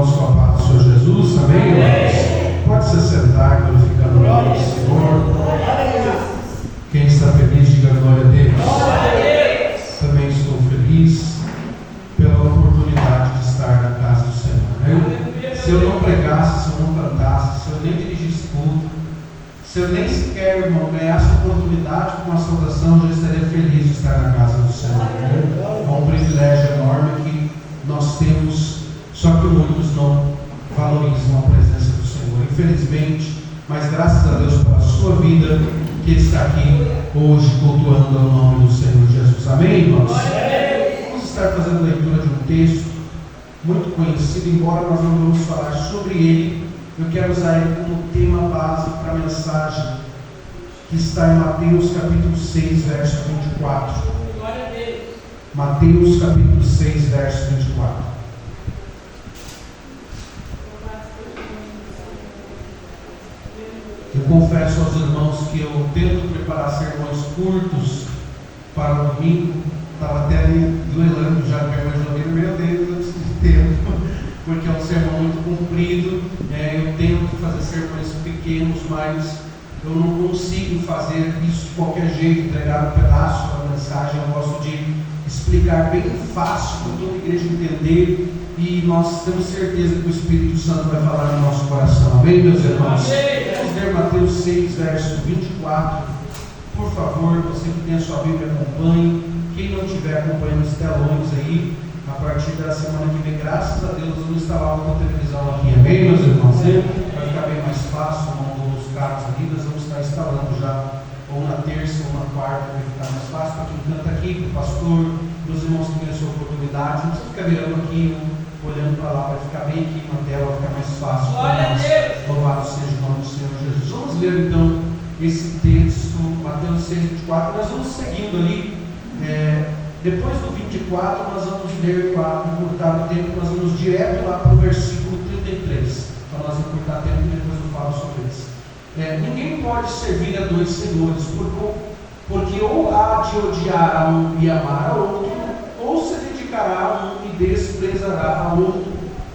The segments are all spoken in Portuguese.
irmãos com a paz do Senhor Jesus, amém, irmãos? Pode se sentar, glorificando o nome do Senhor. Quem está feliz, diga glória a Deus. Também estou feliz pela oportunidade de estar na casa do Senhor. Se eu não pregasse, se eu não cantasse, se eu nem dirigisse culto, se eu nem sequer, irmão, ganhasse a oportunidade com uma saudação, eu já estaria feliz de estar na casa do Senhor. É um privilégio enorme que nós temos, só que muitos não valorizam a presença do Senhor, infelizmente, mas graças a Deus pela sua vida, que está aqui hoje cultuando ao nome do Senhor Jesus. Amém, irmãos? Vamos estar fazendo leitura de um texto muito conhecido, embora nós não vamos falar sobre ele. Eu quero usar ele como tema base para a mensagem que está em Mateus capítulo 6, verso 24. Glória a Deus. Mateus capítulo 6, verso 24. Eu confesso aos irmãos que eu tento preparar sermões curtos para o domingo. Estava até ali duelando já com a irmã Jovina, meu Deus, eu preciso de tempo, porque é um sermão muito comprido. Eu tento fazer sermões pequenos, mas eu não consigo fazer isso de qualquer jeito, entregar um pedaço da mensagem. Eu gosto de explicar bem fácil para toda a igreja entender, e nós temos certeza que o Espírito Santo vai falar no nosso coração. Amém, meus irmãos? Vamos ler Mateus 6, verso 24. Por favor, você que tem a sua Bíblia, acompanhe. Quem não estiver acompanhando os telões aí, a partir da semana que vem, graças a Deus, vamos instalar uma televisão aqui. Amém, meus irmãos? Vai ficar bem mais fácil, nos carros ali. Nós vamos estar instalando já, ou na terça ou na quarta, vai ficar mais fácil para quem canta aqui, para o pastor, para os irmãos que têm a sua oportunidade. Não precisa ficar virando aqui, olhando para lá, vai ficar bem aqui na tela, vai ficar mais fácil para nós. Louvado seja o nome do Senhor Jesus. Vamos ler então esse texto, Mateus 6, 24. Nós vamos seguindo ali. Depois do 24, nós vamos ler, para encurtar o tempo, nós vamos direto lá para o versículo 33, para nós encurtar o tempo e depois eu falo sobre isso. Ninguém pode servir a dois senhores, porque ou há de odiar a um e amar a outro, ou se dedicará a um e desprezará a outro.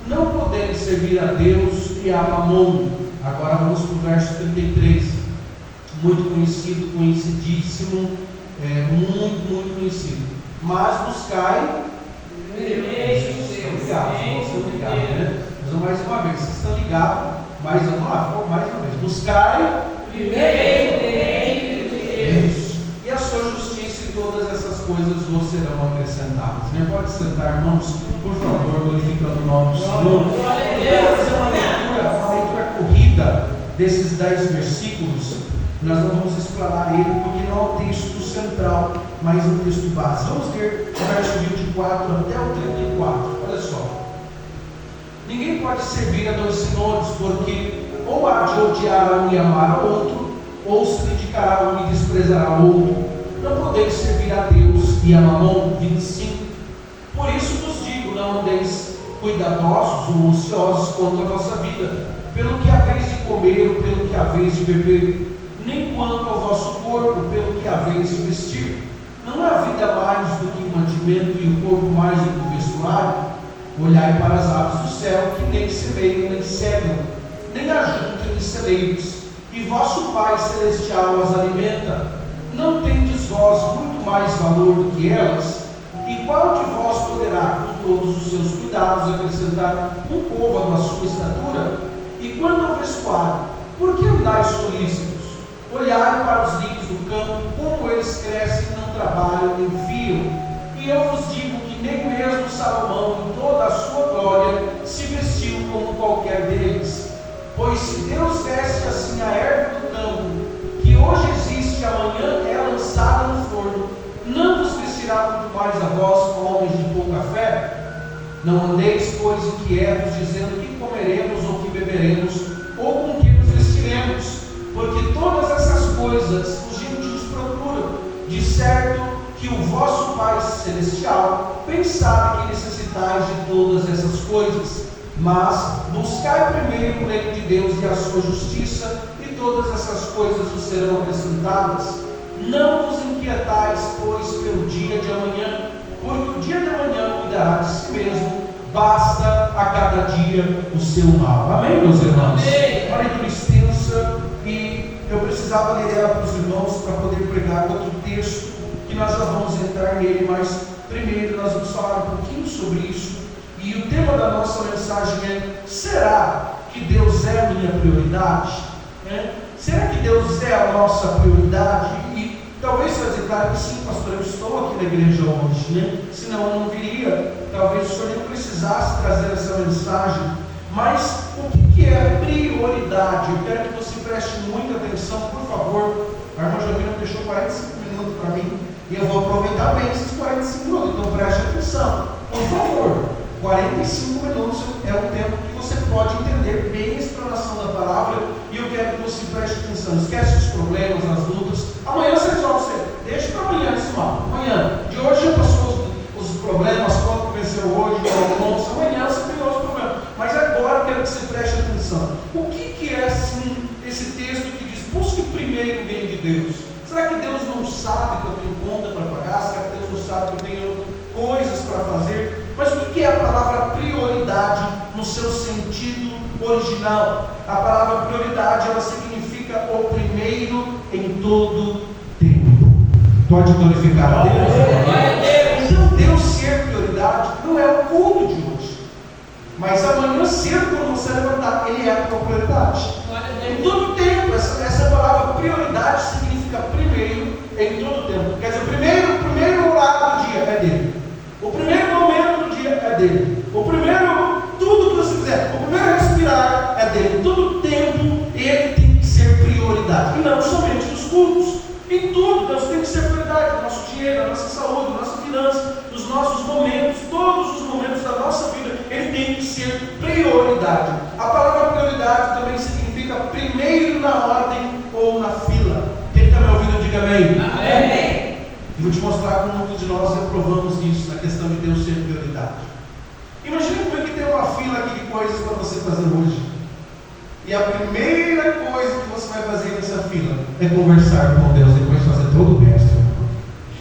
Não podemos servir a Deus e a Mamon. Agora vamos para o verso 33, muito conhecido, conhecidíssimo, muito conhecido. Mas buscai. Obrigado, né? Mas mais uma vez, vocês estão ligados? Mais uma vez. Buscai primeiro. E a sua justiça, e todas essas coisas vos serão acrescentadas. Né? Pode sentar, irmãos, por favor, glorificando o nome do Senhor. Eu vou fazer uma leitura corrida desses 10 versículos. Nós não vamos explanar ele, porque não é o texto central, mas o texto base. Vamos ler o verso 24 até o 34. Olha só. Ninguém pode servir a dois senhores, porque ou há de odiar a um e amar a outro, ou se dedicará a um e desprezará a outro. Não podeis servir a Deus e a Mamon. 25. Por isso vos digo, não andeis cuidadosos ou ansiosos quanto à vossa vida, pelo que haveis de comer ou pelo que haveis de beber, nem quanto ao vosso corpo, pelo que haveis de vestir. Não há vida mais do que o mantimento, e o corpo mais do que o vestuário? Olhai para as aves do céu, que nem semeiam, nem cegam, nem ajuntam em celeiros, e vosso Pai Celestial as alimenta. Não tendes vós muito mais valor do que elas? E qual de vós poderá, com todos os seus cuidados, acrescentar um côvado à sua estatura? E quanto ao vestuário, por que andais solícitos? Olhai para os lírios do campo, como eles crescem, não trabalham, nem fiam. E eu vos digo que nem mesmo Salomão, em toda a sua glória, se vestiu como qualquer deles. Pois se Deus veste assim a erva do campo, que hoje existe e amanhã é lançada no forno, não vos vestirá muito mais a vós, homens de pouca fé? Não andeis, pois, inquietos, dizendo que comeremos ou que beberemos, ou com que nos vestiremos, porque todas essas coisas os gentios procuram. De certo que o vosso Pai Celestial bem sabe que necessitais de todas essas coisas. Mas buscai primeiro o reino de Deus e a sua justiça, e todas essas coisas vos serão acrescentadas. Não vos inquietais, pois, pelo dia de amanhã, porque o dia de amanhã cuidará de si mesmo. basta a cada dia o seu mal. Amém, meus irmãos? Uma leitura extensa, e eu precisava ler ela para os irmãos para poder pregar outro texto, que nós já vamos entrar nele, mas primeiro nós vamos falar um pouquinho sobre isso. E o tema da nossa mensagem é: será que Deus é a minha prioridade? Será que Deus é a nossa prioridade? E talvez você vai dizer: claro que sim, pastor, eu estou aqui na igreja hoje, senão eu não viria, talvez o senhor nem precisasse trazer essa mensagem. Mas o que é prioridade? Eu quero que você preste muita atenção, por favor. A irmã Jovina deixou 45 minutos para mim, e eu vou aproveitar bem esses 45 minutos, então preste atenção, por favor. 45 minutos é o tempo que você pode entender bem a explanação da palavra, e eu quero que você preste atenção. Esquece os problemas, as lutas. Amanhã você resolve, deixa para amanhã esse mal. Amanhã, de hoje já passou os problemas, quanto venceu hoje, o almoço. Amanhã você tem outros problemas. Mas agora eu quero que você preste atenção. O que é assim esse texto que diz: busque primeiro o bem de Deus? Será que Deus não sabe que eu tenho conta para pagar? Será que Deus não sabe que eu tenho coisas para fazer? Mas o que é a palavra prioridade no seu sentido original? A palavra prioridade, ela significa o primeiro em todo tempo. Pode glorificar a Deus? Então Deus ser prioridade não é o culto de hoje, mas amanhã cedo, quando você levantar, Ele é a tua prioridade. Em todo tempo. Essa palavra prioridade significa primeiro em todo tempo. Quer dizer, o primeiro horário do dia é dele. O primeiro momento do dia é dele. O primeiro, tudo que você fizer, o primeiro respirar é dele. Todo tempo ele tem que ser prioridade. E não somente nos cultos. Em tudo, Deus tem que ser prioridade. No nosso dinheiro, na nossa saúde, na nossa finança, nos nossos momentos, todos os momentos da nossa vida, ele tem que ser prioridade. A palavra prioridade também significa primeiro na ordem ou na fila. Quem está me ouvindo, diga amém. Amém. Vou te mostrar como muitos de nós reprovamos isso na questão de Deus ser prioridade. Imagina como é que tem uma fila aqui de coisas para você fazer hoje. E a primeira coisa que você vai fazer nessa fila é conversar com Deus, depois fazer todo o resto.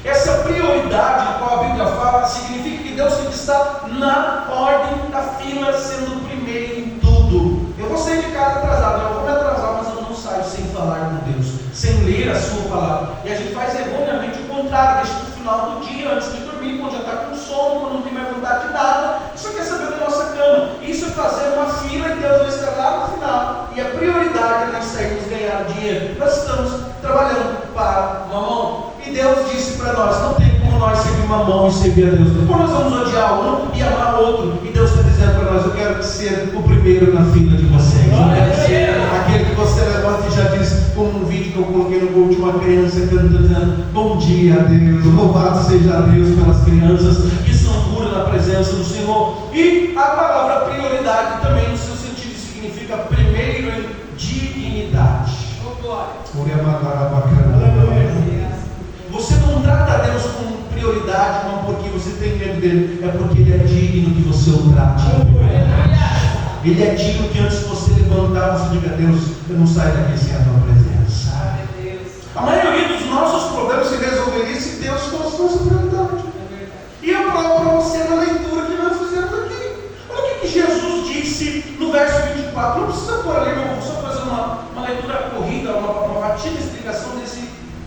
Essa prioridade a qual a Bíblia fala significa que Deus tem que estar na ordem da fila, sendo primeiro em tudo. Eu vou sair de casa atrasado, eu vou me atrasar, mas eu não saio sem falar com Deus, sem ler a sua palavra. E a gente faz erroneamente o contrário, deixa no final do dia, antes de dormir, quando já está com sono, quando não tem mais vontade de nada, só quer saber da nossa cama. Isso é fazer uma fila e Deus vai estar lá no final. E a prioridade é nós sairmos ganhar dinheiro. Nós estamos trabalhando para Mamon. E Deus disse para nós: não tem como nós servir Mamon e servir a Deus. Depois nós vamos odiar um e amar o outro. E Deus está dizendo para nós: eu quero ser o primeiro na fila de vocês. Eu quero ser aquele que você levanta e já diz, como um vídeo que eu coloquei no gol de uma criança cantando, dizendo: bom dia a Deus, louvado seja a Deus pelas crianças que são puras na presença do Senhor. E a palavra prioridade também no seu sentido significa primeiro em dignidade. Você não trata Deus com prioridade não porque você tem medo dele, é porque ele é digno que você o trate com prioridade. Ele é digno que antes de você levantar, você diga: Deus, eu não saio daqui sem a tua presença. A maioria dos nossos problemas se resolveria se Deus fosse nossa prioridade. E eu provo para você na leitura que nós fizemos aqui. Olha o que Jesus disse no verso 24. Não precisa pôr ali, eu vou só fazer uma leitura corrida, uma batida explicação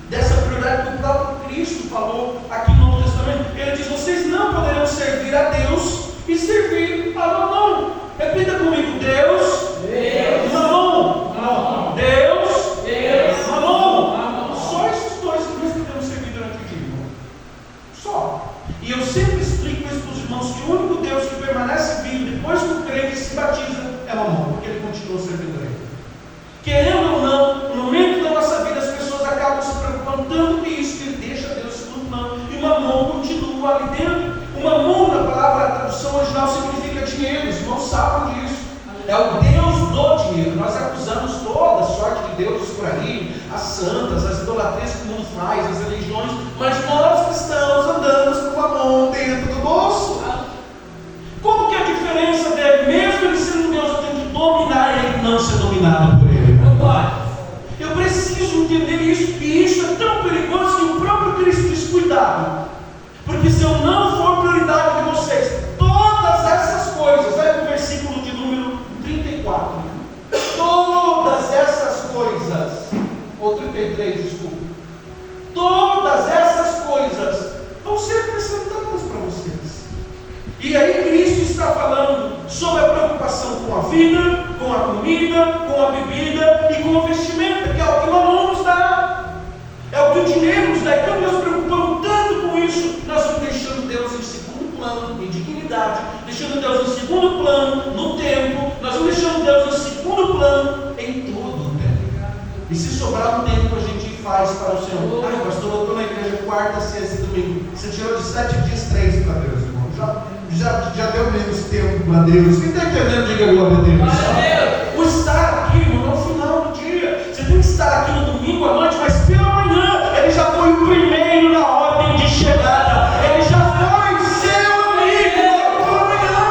dessa prioridade que o próprio Cristo falou aqui no Novo Testamento. Ele diz: vocês não poderão servir a Deus e servir a Mamon. Repita comigo: Deus, Mamon. Deus, Mamon. Só esses dois que nós podemos servir durante o dia, irmão. Só. E eu sempre explico isso para os irmãos, que o único Deus que permanece vivo depois que o crente se batiza é Mamon, porque ele continua servindo a ele. Querendo ou não, no momento da nossa vida as pessoas acabam se preocupando tanto com isso, que ele deixa Deus se plano, e o Mamon continua ali dentro. O Mamon, na palavra, a tradução original significa dinheiro. Os irmãos sabem disso. É o Deus do dinheiro. Nós acusamos toda a sorte de deuses por aí, as santas, as idolatrias que o mundo faz, as religiões, mas nós cristãos andamos com o Mamon dentro do bolso. Como que é a diferença dele? Mesmo ele sendo Deus, eu tenho que dominar ele, não ser dominado por ele. Eu preciso entender isso, e isso é tão perigoso que o próprio Cristo diz: cuidado, porque se eu não for prioridade de vocês, todas essas coisas 33, desculpa. Todas essas coisas vão ser acrescentadas para vocês. E aí Cristo está falando sobre a preocupação com a vida, com a comida, com a bebida e com o vestimento, que é o que o mamão nos dá, é o que o dinheiro nos dá. Então nós nos preocupamos tanto com isso, nós vamos deixando Deus em segundo plano, em dignidade, deixando Deus em segundo plano, no tempo, nós vamos deixando Deus em segundo plano, em todo o tempo. E se sobrar um tempo, a gente faz para o Senhor. Ai, pastor, eu estou na igreja quarta, sexta e domingo. Você tirou de 7 dias 3 para Deus, irmão. Já deu menos tempo para Deus. Quem está entendendo, diga glória a Deus. O estar aqui, irmão, no final do dia. Você tem que estar aqui no domingo à noite, mas pela manhã, ele já foi o primeiro na ordem de chegada. Ele já foi seu amigo pela manhã.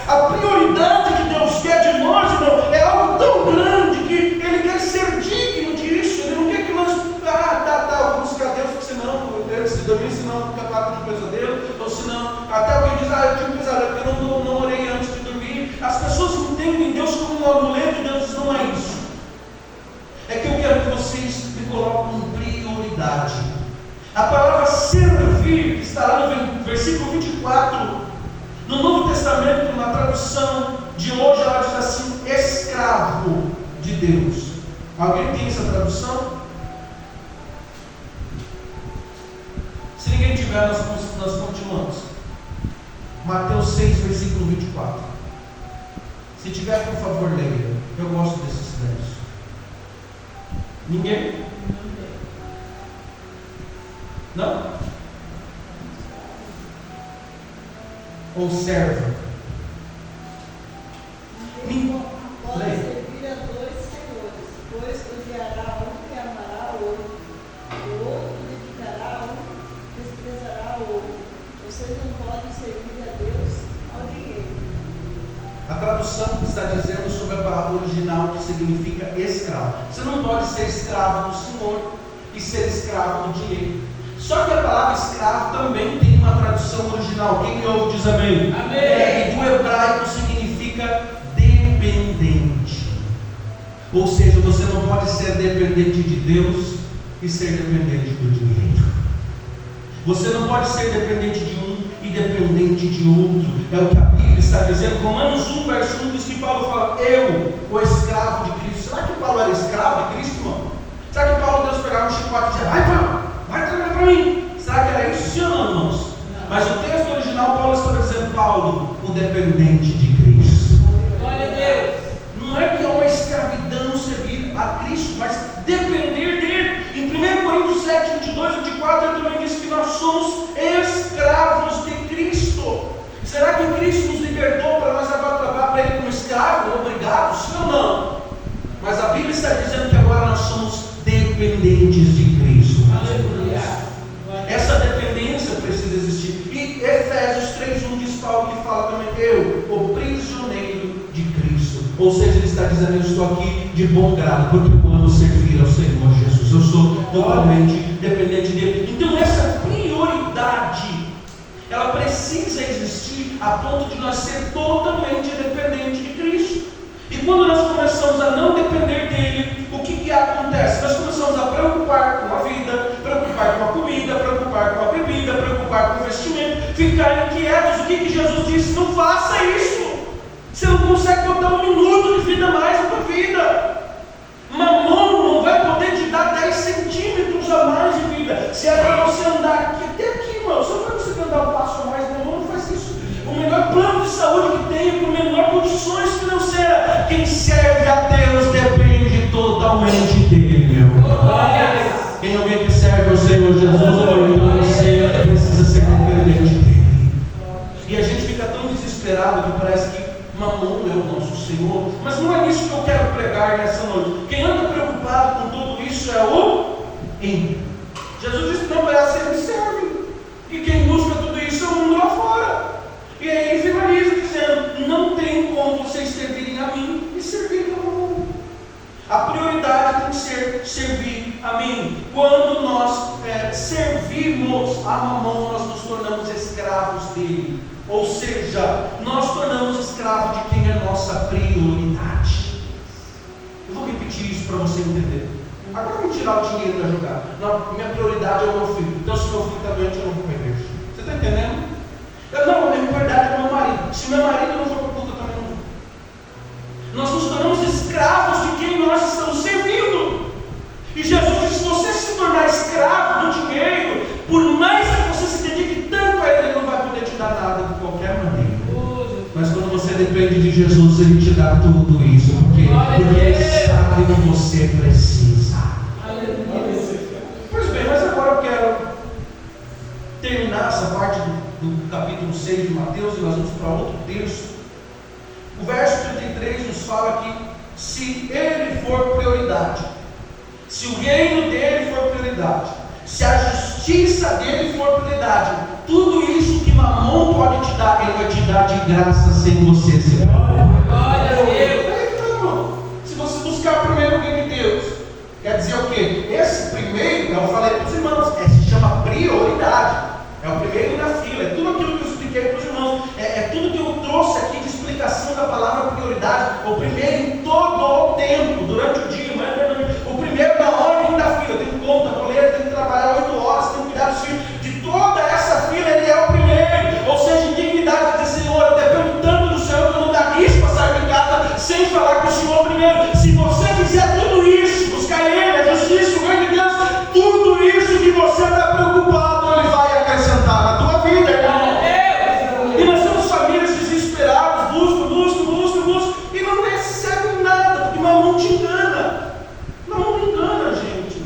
A prioridade que Deus quer de nós, irmão, é algo tão grande que Ele quer ser digno disso. Ele não quer que nós, vamos buscar Deus, porque senão, se dormir, senão fica parte de pesadelo, ou senão, até alguém diz, eu tive um pesadelo, porque eu não orei antes de dormir. As pessoas entendem Deus como um amuleto, e Deus diz, não é isso. É que eu quero que vocês me coloquem em prioridade. A palavra servir, que está lá no versículo 24, no Novo Testamento, na tradução de hoje, ela diz assim, escravo de Deus. Alguém tem essa tradução? Se ninguém tiver, nós continuamos. Mateus 6, versículo 24. Se tiver, por favor, leia. Eu gosto desses versos. Ninguém? Não? Ou serva? Pode servir a dois senhores, pois odiará um e amará o outro. O outro dedicará um e desprezará o outro. Vocês não podem servir a Deus ao dinheiro. A tradução está dizendo sobre a palavra original que significa escravo. Você não pode ser escravo do Senhor e ser escravo do dinheiro. Só que a palavra escravo também tem uma tradução original. Quem me ouve diz amém. Amém. E do hebraico significa dependente. Ou seja, você não pode ser dependente de Deus e ser dependente do dinheiro. Você não pode ser dependente de um e dependente de outro. É o que a Bíblia está dizendo. Romanos 1, verso 1 diz que Paulo fala, eu, o escravo de Cristo. Será que Paulo era escravo de Cristo, irmão? Será que Paulo Deus pegava um chicote e dizia, vai Paulo, vai trabalhar para mim? Será que era isso? Sim ou não, irmãos? Mas o texto original, Paulo estava dizendo, Paulo, o dependente de Cristo. Glória a Deus. Não é que é uma escravidão servir a Cristo, mas depender dele. Em 1 Coríntios 7, 22 e 24, ele também diz que nós somos escravos de Cristo. Será que Cristo nos libertou para nós agora trabalhar para Ele como escravo? Obrigado, sim ou não? Mas a Bíblia está dizendo que agora nós somos dependentes de Cristo. Aleluia. Essa dependência precisa existir. E Efésios 3:1 diz Paulo que fala também, eu, o prisioneiro de Cristo. Ou seja, ele está dizendo, eu estou aqui de bom grado, porque eu amo servir ao Senhor Jesus. Eu sou totalmente dependente dele. Então essa prioridade, ela precisa existir a ponto de nós ser totalmente dependente de Cristo. E quando nós começamos a não depender dele, o que acontece? Nós começamos a preocupar com a vida, preocupar com a comida, preocupar com a bebida, preocupar com o vestimento, ficar inquietos. O que Jesus disse? Não faça isso. Você não consegue botar um minuto de vida mais na tua vida. Mamão não vai poder te dar 10 centímetros a mais de vida. Se é para você andar aqui, até aqui, irmão, só para você andar um passo a mais, mamão não faz isso. O melhor plano de saúde que tem, com melhor condições financeiras. Quem serve a Deus depende totalmente dele, meu. Quem alguém que serve ao Senhor Jesus, você precisa ser dependente dele. E a gente fica tão desesperado que parece que Mamon é o nosso Senhor. Mas não é isso que eu quero pregar nessa noite. Quem anda preocupado com tudo isso é o ímpio. Jesus disse: não, é assim que serve. E quem busca tudo isso é o mundo lá fora. E aí ele finaliza dizendo: não tem como vocês servirem a mim e servirem ao mundo. A prioridade tem que ser servir a mim. Quando nós servimos a Mamon, nós nos tornamos escravos dele. Ou seja, nós tornamos escravos de quem é nossa prioridade. Eu vou repetir isso para você entender. Agora vamos tirar o dinheiro da jogada. Não, minha prioridade é o meu filho. Então, se meu filho está doente, eu não vou para a igreja. Você está entendendo? Não, a minha prioridade é o meu marido. Se meu marido não for para o culto, eu também não vou. Nós nos tornamos escravos de quem nós estamos servindo. E Jesus disse: se você se tornar escravo do dinheiro, por mais que você se dedique tanto a ele, ele não vai poder te dar nada de qualquer maneira. Mas quando você depende de Jesus, ele te dá tudo isso. Porque ele sabe que você precisa. Pois bem, mas agora eu quero terminar essa parte do capítulo 6 de Mateus, e nós vamos para outro texto. O verso 33 nos fala que se ele for prioridade, se o reino dele for prioridade, se a justiça dele for prioridade, tudo isso que Mamon pode te dar, ele vai te dar de graça sem você se Glória a Deus. Então, se você buscar primeiro o reino de Deus, quer dizer o quê? Esse primeiro, eu falei para os irmãos, se chama prioridade. É o primeiro na fila, é tudo aquilo que eu expliquei para os irmãos, é tudo que eu trouxe aqui de explicação da palavra prioridade. O primeiro em todo o tempo, durante o dia, o primeiro na ordem da fila. Tem conta, boleto, tem que trabalhar 8 horas, tem que cuidar dos filhos. De toda essa fila, ele é o primeiro. Ou seja, em dignidade, dizer: Senhor, eu dependo tanto do Senhor que eu não daria para sair de casa sem falar com o Senhor primeiro. Se você fizer tudo isso, buscar Ele, a justiça, o reino de Deus, tudo isso que você está preocupado, Ele vai acrescentar na tua vida, irmão. E nós temos famílias desesperadas, buscam, e não recebem nada, porque Mamon te engana. Mamon engana a gente.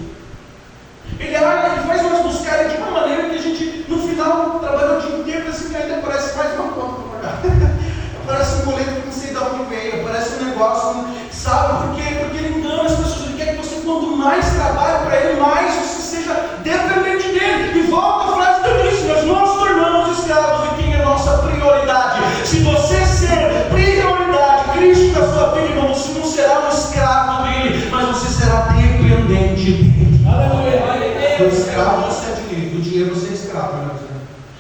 Ele faz nós buscarem de uma maneira que a gente, no final, trabalha o dia inteiro, assim, ainda parece mais uma conta para pagar. Parece um boleto que não sei de onde veio, parece um negócio, sabe por quê? Porque ele engana as pessoas. Ele quer que você, quanto mais trabalhe para ele, mais você seja dependente dele. E volta a frase que eu disse: nós nos tornamos escravos de quem é nossa prioridade. Se você ser prioridade, Cristo na sua vida, irmão, você não será um escravo dele, mas você será dependente dele. Do escravo você é dinheiro, do dinheiro você é escravo, né?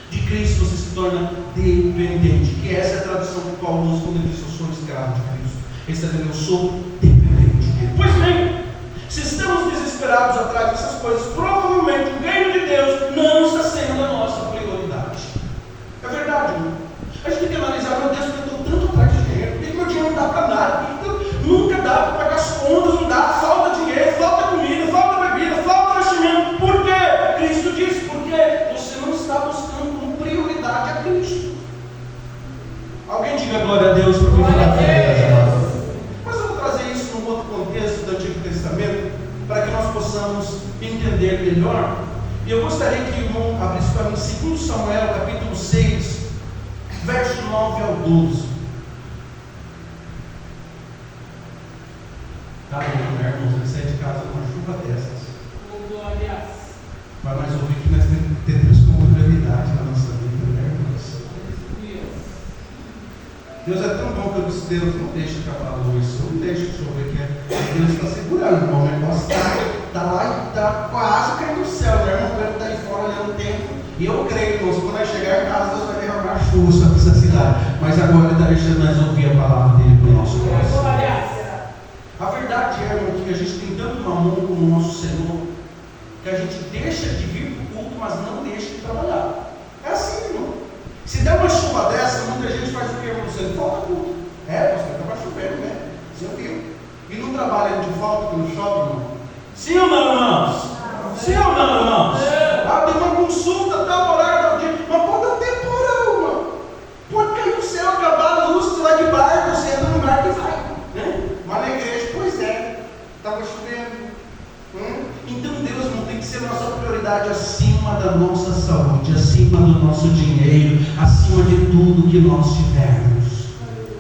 De Cristo você se torna dependente, que essa é a tradução que Paulo usa quando ele diz: eu sou escravo de Cristo. Ele está dizendo: eu sou dependente dele. Pois bem, se estamos desesperados atrás dessas coisas, provavelmente o reino de Deus não está sendo a nossa prioridade. É verdade, irmão. A gente tem que analisar: meu Deus, eu estou tanto atrás de dinheiro, por que meu dinheiro não dá para nada? Nunca dá para pagar as contas, não dá, falta dinheiro, falta comida, falta bebida, falta vestimento. Por quê? Cristo disse: porque você não está buscando como prioridade a Cristo. Alguém diga glória a Deus para mim falar verdade. Mas eu vou trazer isso num outro contexto do Antigo Testamento, para que nós possamos entender melhor. E eu gostaria que o irmão abrisse para mim 2 Samuel, capítulo 6, verso 9 ao 12. Tá bom, né, irmãos? Ele sai de casa com uma chuva dessas. Para nós ouvir que nós temos como prioridade na nossa vida, né, irmãos? Deus é tão bom que eu disse: Deus, não deixa acabar a luz, não deixa chover, que Deus está segurando, irmão. O negócio está lá e está quase caindo no céu, né, irmão? Ele está aí fora olhando o tempo. E eu creio, irmãos, quando nós chegar em casa, Deus vai derramar chuva sobre essa cidade. Mas agora Ele está deixando nós ouvir a palavra dele para o nosso coração. A verdade é, irmão, que a gente tem tanto Mamon como o nosso Senhor, que a gente deixa de vir para o culto, mas não deixa de trabalhar. É assim, irmão. Se der uma chuva dessa, muita gente faz o que, irmão? Você não falta culto. Pastor, estava chovendo, né? Você viu? E não trabalha de falta quando chove, irmão? Sim ou não, irmãos? Sim ou não, irmãos? Tem uma consulta, tal horário, tal dia. Mas pode dar temporal, irmão. Pode cair no céu, acabar a luz, você vai de barco, você anda no barco e vai. Né? Mas na igreja, pois é, estava chovendo. Então Deus não tem que ser nossa prioridade acima da nossa saúde, acima do nosso dinheiro, acima de tudo que nós tivermos.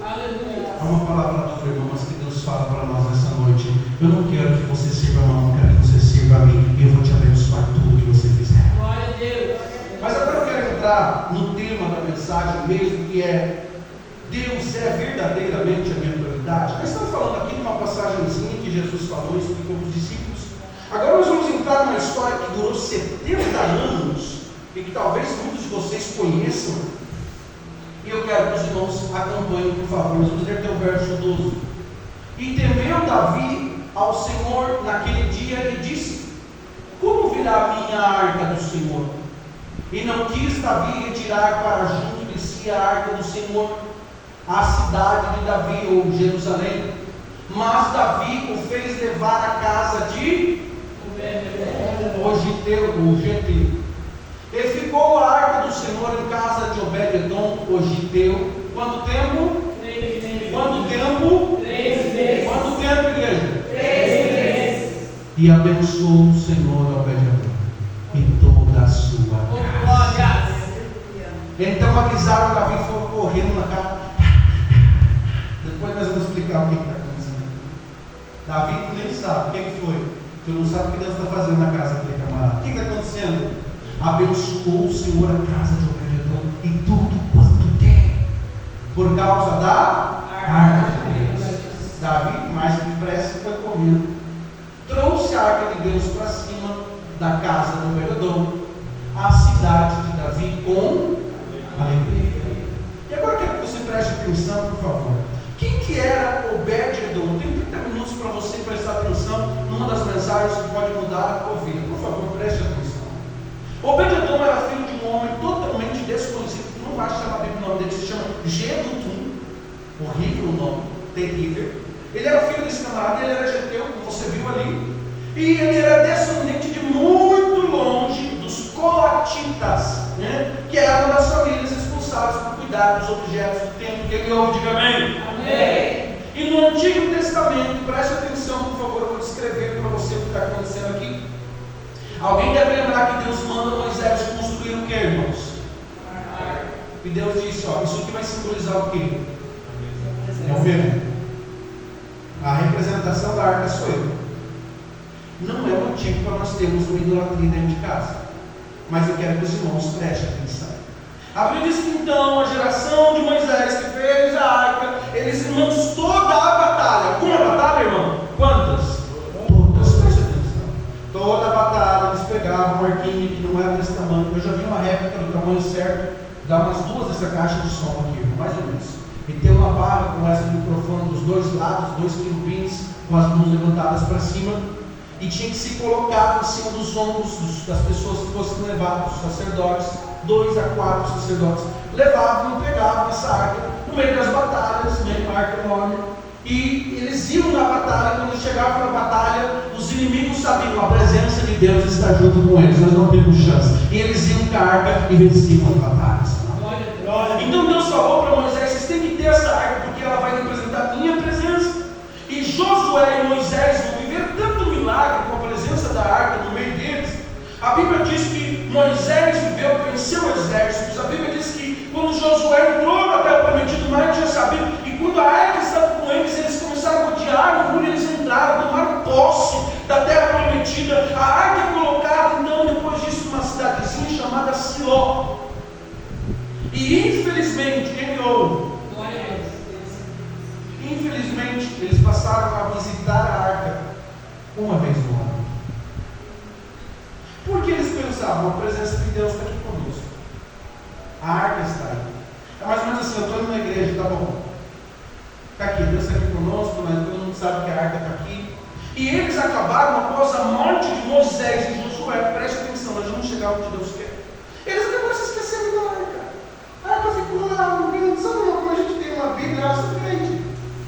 Aleluia. Há uma palavra do irmão, mas que Deus fala para nós nessa noite: eu não quero que você sirva a mão, eu quero que você sirva a mim, e eu vou te abençoar tudo que você fizer. Glória a Deus. Mas agora eu quero entrar no tema da mensagem mesmo, que é: Deus é verdadeiramente a minha prioridade? Nós estamos falando aqui de uma passagenzinha que Jesus falou e explicou para os discípulos. Agora nós vamos entrar numa história que durou 70 anos e que talvez muitos de vocês conheçam. E eu quero que os irmãos acompanhem, por favor. Nós vamos ler até o verso 12. E temeu Davi ao Senhor naquele dia e disse: como virá a minha arca do Senhor? E não quis Davi retirar para junto de si a arca do Senhor, a cidade de Davi, ou Jerusalém. Mas Davi o fez levar à casa de o Geteu. E ficou a arca do Senhor em casa de Obed-edom, o Geteu. Quanto tempo? 3 meses. Quanto tempo? 3 meses. Quanto tempo, igreja? 3 meses. E abençoou o Senhor Obed-edom e toda a sua Oh, casa. glórias. Então avisaram Davi e foram correndo na casa. Depois nós vamos explicar o que está acontecendo. Davi nem sabe o que foi. Tu não sabe o que Deus está fazendo na casa daquele camarada. O que está acontecendo? Abençoou o Senhor a casa de Obed-edom e tudo quanto tem, por causa da arca de Deus. Davi, mais depressa, foi correndo. Trouxe a arca de Deus para cima da casa de Obed-edom, a cidade de Davi, com alegria. E agora eu quero que você preste atenção, por favor. Quem que era Obed-edom? Tem 30 minutos para você prestar atenção numa das mensagens que pode mudar a tua vida. Por favor, preste atenção. Obed-edom era filho de um homem totalmente desconhecido, que não vai chamar bem o nome dele, se chama Jedutum. Horrível o nome, terrível. Ele era filho desse camarada, ele era Geteu, como você viu ali. E ele era descendente de muito longe dos Coatitas, né? Que eram das famílias responsáveis por cuidar dos objetos do templo. Que ele ouve, diga amém. Amém. E no Antigo Testamento, preste atenção, por favor, eu vou descrever para você o que está acontecendo aqui. Alguém deve lembrar que Deus manda Moisés construir o que, irmãos? E Deus disse: ó, isso aqui vai simbolizar o quê? É o mesmo. A representação da arca sou eu. Não é o motivo para nós termos uma idolatria dentro de casa. Mas eu quero que os irmãos prestem atenção. A Bíblia diz que então a geração de Moisés que fez a arca, eles irmãos toda a batalha. Uma batalha, irmão? Quantas? Todas, preste atenção. Toda a batalha, eles pegavam um arquinho que não era desse tamanho. Eu já vi uma réplica do tamanho certo, dá umas duas dessa caixa de som aqui, mais ou menos. E tem uma barra com essa microfone dos dois lados, 2 querubins com as mãos levantadas para cima. E tinha que ser colocado em cima dos ombros das pessoas que fossem levadas, dos sacerdotes. 2 a 4 sacerdotes levavam e pegavam essa arca no meio das batalhas, meio uma arca enorme. E eles iam na batalha. Quando chegavam na batalha, os inimigos sabiam: a presença de Deus está junto com eles, nós não temos chance. E eles iam com a arca e venciam as batalhas. Então Deus falou para Moisés: vocês têm que ter essa arca, porque ela vai representar a minha presença. E Josué e Moisés vão viver tanto milagre com a presença da arca no meio deles. A Bíblia diz que Moisés viveu, venceu exércitos. A Bíblia diz que quando Josué entrou na terra prometida, o mar tinha sabido. E quando a arca estava com eles, eles começaram a rodear o muro, eles entraram, tomaram posse da terra prometida. A arca é colocada então depois disso numa cidadezinha chamada Siló. E infelizmente, quem ouve? Infelizmente, eles passaram a visitar a arca uma vez no ano. Porque eles pensavam: a presença de Deus está aqui conosco. A arca está aí. É mais ou menos assim: eu estou indo na igreja, tá bom. Está aqui, Deus está aqui conosco, mas todo mundo sabe que a arca está aqui. E eles acabaram, após a morte de Moisés e Josué, preste atenção, nós vamos chegar onde Deus quer. Eles acabaram se esquecendo da arca. A arca ficou lá, não sabe como a gente tem uma Bíblia, eu sou crente.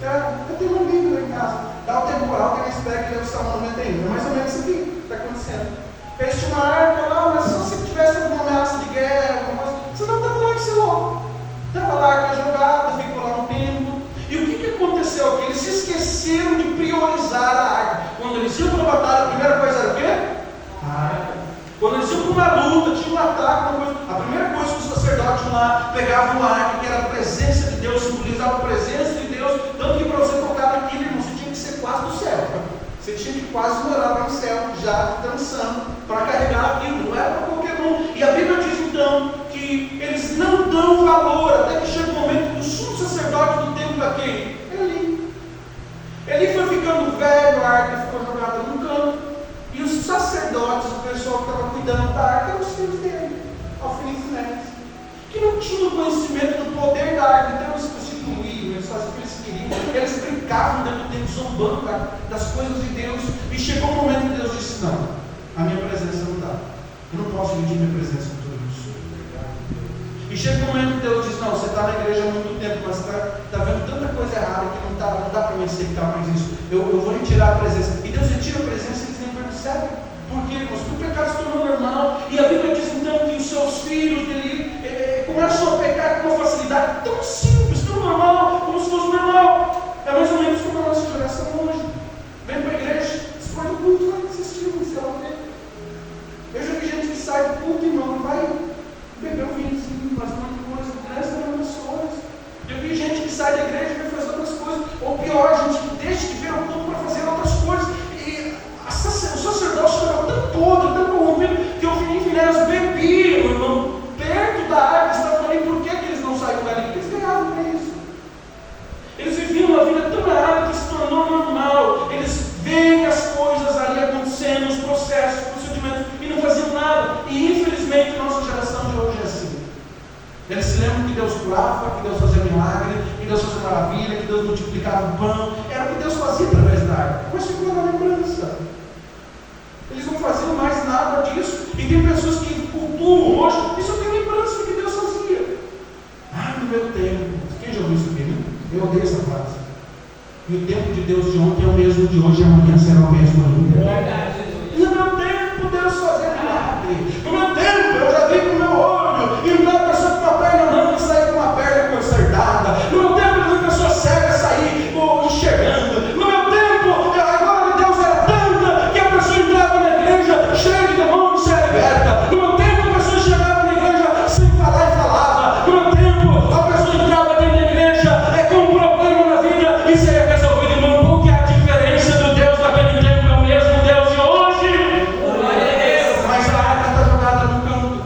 Eu tenho uma Bíblia em casa. Dá o temporal, tem a espera que lê o Salmo 91. É mais ou menos isso aqui que está acontecendo. Eles tinham uma arca lá, mas se você tivesse alguma ameaça de guerra, alguma coisa, você não estava lá em Siló. Estava lá a arca jogada, ficou lá um tempo. E o que aconteceu aqui? Eles se esqueceram de priorizar a arca. Quando eles iam para a batalha, a primeira coisa era o quê? A arca. Quando eles iam para uma luta, tinha um ataque, uma coisa. A primeira coisa que os sacerdotes lá pegavam uma arca, que era a presença de Deus, simbolizava a presença de Deus. Tanto que para você tocar naquilo, irmão, você tinha que ser quase do céu. Você tinha que quase morar lá no céu, já dançando, para carregar aquilo. Não era para qualquer um. E a Bíblia diz então que eles não dão valor, até que chega o momento que o sumo sacerdote do templo daquele, ele foi ficando velho, a arca ficou jogada num canto. E os sacerdotes, o pessoal que estava cuidando da arca, eram os filhos dele, Ofni e Finéias, que não tinham conhecimento do poder da arca. Então eles prostituíam, eles faziam o que eles queriam, eles brincavam dentro do templo, zombando das coisas de Deus. E chegou um momento que Deus disse: não, a minha presença não dá. Eu não posso dividir minha presença com tudo isso. E chega um momento que Deus diz: não, você está na igreja há muito tempo, mas está vendo tanta coisa errada que não dá para me aceitar mais isso. Eu vou retirar a presença. E Deus retira a presença e eles nem percebem. Por quê, irmãos? Porque o pecado se tornou normal. E a Bíblia diz então que os seus filhos dele começam a pecar com uma facilidade tão simples, tão normal, como se fosse normal. É mais ou menos como a nossa geração hoje. Vem para a igreja, escolhe o culto, vai assistir, sei lá o quê. Eu já vi gente que sai do culto, irmão, vai beber um vinhozinho, fazer uma coisa, presta nas coisas. Eu vi gente que sai da igreja e vai fazer outras coisas. Ou pior, gente que deixa de ver o culto para fazer outras coisas. E o sacerdócio estava tão podre, tão corrompido, que eu vi Finéias bebiam, irmão, perto da arca. Estavam ali. Por que eles não saíram dali? Porque eles ganhavam para isso. Eles viviam uma vida tão errada que se tornou normal. Eles veem as coisas ali acontecendo, os processos, os procedimentos, e não faziam nada. E infelizmente a nossa geração de hoje é assim. Eles se lembram que Deus curava, que Deus fazia milagre, que Deus fazia maravilha, que Deus multiplicava o pão. Era o que Deus fazia através da arca. Mas ficou na lembrança. Eles não faziam mais nada disso. E tem pessoas que cultuam hoje e só tem lembrança do que Deus fazia. Ah, no meu tempo. Quem já ouviu isso aqui, né? Eu odeio essa frase. E o tempo de Deus de ontem é o mesmo de hoje e amanhã será o mesmo ainda. E no meu tempo Deus fazia milagre. No meu tempo eu já vi com o meu olho. E não dá pessoa com uma perna não sair com uma perna consertada. No meu tempo eu vi uma pessoa cega sair enxergando. No meu tempo a glória de Deus era tanta que a pessoa entrava na igreja cheia de demônios e se liberta. No meu tempo a pessoa chegava na igreja sem falar e falava. No meu tempo a pessoa entrava dentro da igreja com um problema na vida e seria resolvido. Irmão, qual que é a diferença do Deus daquele tempo? É o mesmo Deus de hoje. Mas a arca está jogada no canto.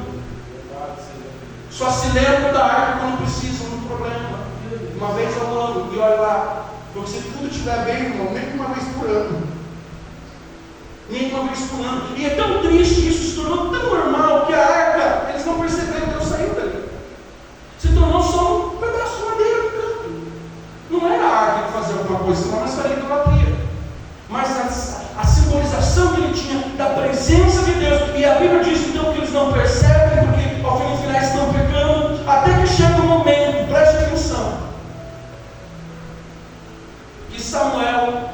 Só se lembra da arca quando precisa, um problema. Uma vez ao ano, e olha lá. Porque se tudo estiver bem, irmão, nem uma vez por ano. Nem uma vez por ano. E é tão triste isso, se tornou tão normal que a arca, eles não perceberam que Deus saiu dali. Se tornou só um pedaço de madeira no canto. Não era a arca que fazia alguma coisa, senão mas era idolatria. Mas a simbolização que ele tinha da presença de Deus. E a Bíblia diz então que eles não percebem, porque ao fim do final estão pecando, até que chega um momento, preste atenção, que Samuel,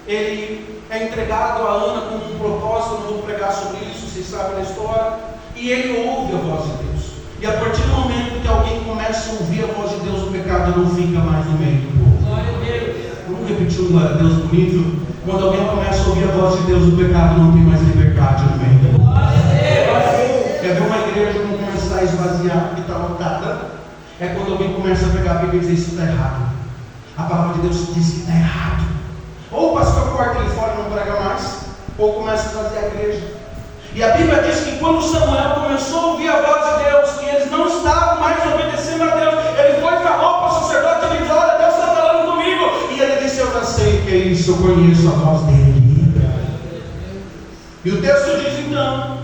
ele é entregado a Ana com um propósito. Eu não vou pregar sobre isso, vocês sabem da história. E ele ouve a voz de Deus. E a partir do momento que alguém começa a ouvir a voz de Deus, o pecado não fica mais no meio do povo. Glória a Deus. Vamos repetir um glória a Deus bonito? Quando alguém começa a ouvir a voz de Deus, o pecado não tem mais liberdade no meio do povo. Glória a Deus. Quer ver uma igreja não começar a esvaziar que está lotada? É quando alguém começa a pegar a Bíblia e dizer: isso está errado. A palavra de Deus diz que está errado. Ou o pastor corta ele fora e não prega mais, ou começa a esvaziar a igreja. E a Bíblia diz que quando Samuel começou a ouvir a voz de Deus, que eles não estavam mais obedecendo a Deus, ele foi e falou para o sacerdote, ele disse: olha, Deus está falando comigo. E ele disse: eu já sei o que é isso, eu conheço a voz dele. E o texto diz então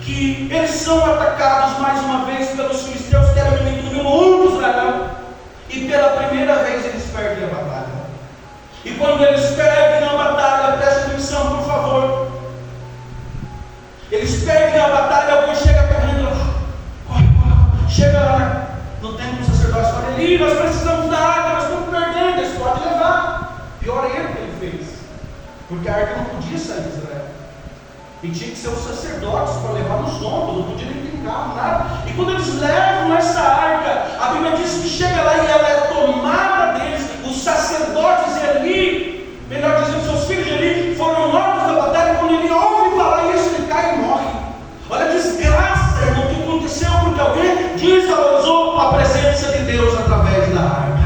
que eles são atacados mais uma vez pelos filisteus, que eram o inimigo número 1 de Israel. E pela primeira vez eles perdem a batalha. E quando eles perdem a batalha, preste atenção por favor, eles perdem a batalha, alguém chega correndo lá, corre, chega lá no templo do sacerdote e fala: Eli, nós precisamos da arca, nós estamos perdendo, eles podem levar. Pior é ele que ele fez, porque a arca não podia sair de Israel. E tinha que ser os sacerdotes para levar nos ombros, não podia nem ter carro, nada. E quando eles levam essa arca, a Bíblia diz que chega lá e ela é tomada deles. Os sacerdotes de Eli, melhor dizendo, seus filhos de Eli, foram mortos na batalha. Quando ele ouve falar isso, ele cai e morre. Olha a desgraça, irmão, que aconteceu, porque alguém desvalorizou a presença de Deus através da arca.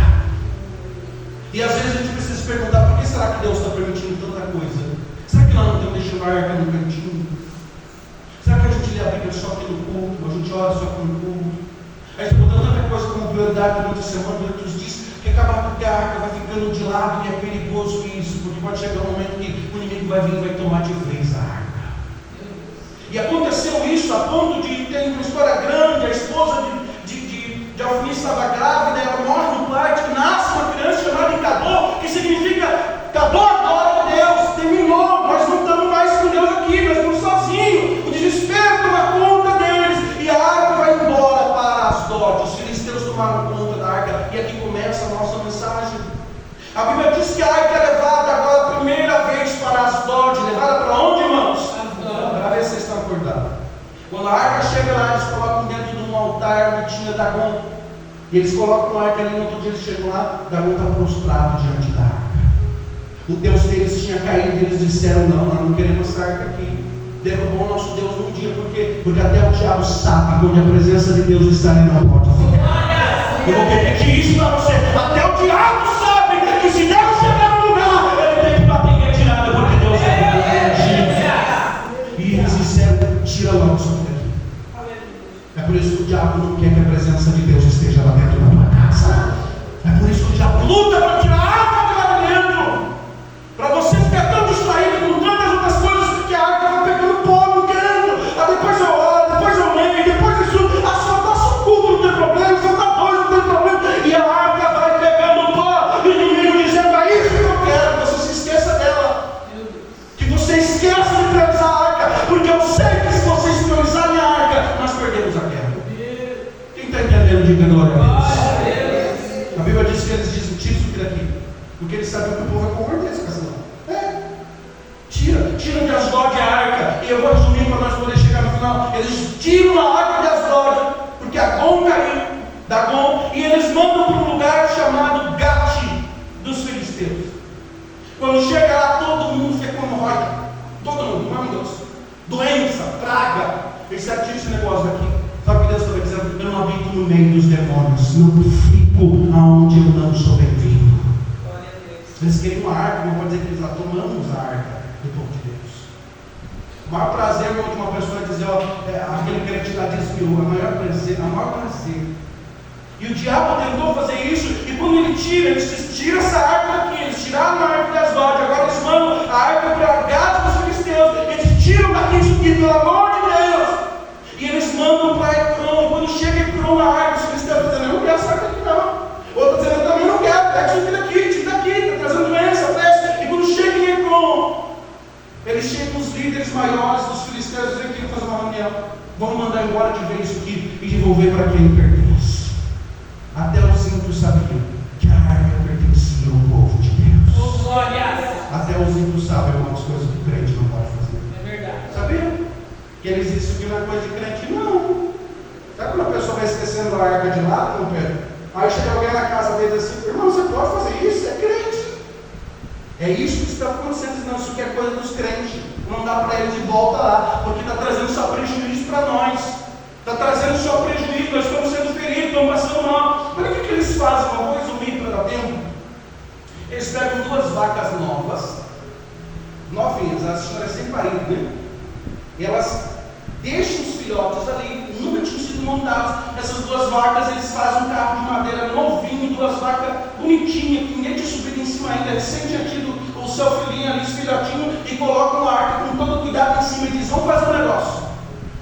E às vezes a gente precisa se perguntar: por que será que Deus está permitindo tanta coisa? Será que nós não temos deixado a arca no cantinho? Será que a gente lê a Bíblia só aqui no culto? A gente ora só aqui no culto? A gente botou tanta coisa como prioridade durante a semana, durante os dias, que acaba porque a arca vai ficando de lado. E é perigoso isso, porque pode chegar um momento que o inimigo vai vir e vai tomar de vez a arca. E aconteceu isso a ponto de ter uma história grande. A esposa de Alfini estava grávida, ela morre no parto, nasce uma criança chamada Cadô, que significa Cadô agora. Dagon. E eles colocam a arca ali, no outro dia eles chegam lá, Dagon está prostrado diante da arca. O Deus deles tinha caído e eles disseram: não, nós não queremos essa arca aqui. Derrubou o nosso Deus num dia, por quê? Porque até o diabo sabe onde a presença de Deus está, ele não pode ficar. Eu vou repetir isso para você. Até o diabo sabe que se Deus chegar no lugar, ele tem que bater em retirada, porque Deus é grande. E eles disseram: tira logo isso daqui. É por isso que o diabo não quer que a presença de Deus esteja lá dentro da tua casa. É por isso que o diabo luta para tirar a arca de lá dentro, para você ficar tão distraído com tantas outras coisas que a arca vai pegando pó no canto. Depois eu oro, depois eu leio, depois isso, só nosso culto não tem problema, só tá dois não tem problema, e a arca vai pegando pó, e o inimigo dizendo: é isso que eu quero, que você se esqueça dela, que você esqueça de priorizar a arca, porque eu sei que se vocês priorizarem a arca, nós perdemos a guerra. Quem está entendendo, diga glória a Deus. A Bíblia diz que eles dizem: tira isso daqui, porque eles sabiam que o povo vai converter essa casa. Tira de Asdod a arca. E eu vou resumir para nós poder chegar no final. Eles tiram a arca de Asdod, porque Dagon caiu, e eles mandam para um lugar chamado Gati dos filisteus. Quando chega lá, todo mundo fica com hemorroida. Todo mundo, meu Deus. Doença, praga. Eles tira esse negócio aqui. Sabe o que Deus estava dizendo? Eu não habito no meio dos demônios, não fico aonde eu não sou bem-vindo. Eles queriam uma arca, não pode dizer que eles lá tomamos a arca do povo de Deus. O maior prazer de uma pessoa é dizer: aquele crente lá desviou. O maior prazer. E o diabo tentou fazer isso, e quando ele tira, eles dizem: tira essa arca daqui. Eles tiraram a arca de Asdod, agora eles mandam a arca para Gade dos filisteus. Eles tiram daqui isso aqui, pelo amor de Deus. E eles mandam para Ecrón. Quando chega Ecrón, a arca, os filisteus estão dizendo: eu não quero essa arca aqui não. Outro dizendo: eu também não quero, pega isso daqui, tira daqui, está trazendo doença, peste. E quando chega em Ecrón, eles chegam os líderes maiores dos filisteus e dizem: que fazer uma reunião, vamos mandar embora de vez isso aqui e devolver para quem pertence. Até os ímpios sabiam que a arca pertencia ao povo de Deus. Até os ímpios sabem algumas coisas que o crente não pode fazer. É verdade. Sabiam? Que eles dizem: isso aqui não é coisa de crente, não. Sabe quando a pessoa vai esquecendo a arca de lado, meu Pedro? Aí chega alguém na casa dele assim: irmão, você pode fazer isso? É crente. É isso que está acontecendo. Não, isso aqui é coisa dos crentes. Não dá para ele de volta lá, porque está trazendo só prejuízo para nós. Está trazendo só prejuízo, nós estamos sendo feridos, estamos passando mal. Mas o que eles fazem? Eu vou resumir para dar tempo. Eles pegam 2 vacas novas, novinhas, elas estão sem parido, né? E elas deixam os filhotes ali, nunca tinham sido montados. Essas 2 vacas, eles fazem um carro de madeira novinho, 2 vacas bonitinhas, que ninguém tinha subido em cima ainda, recém tinha tido o seu filhinho ali, os filhotinhos, e colocam a arca com todo cuidado em cima e dizem: vamos fazer um negócio.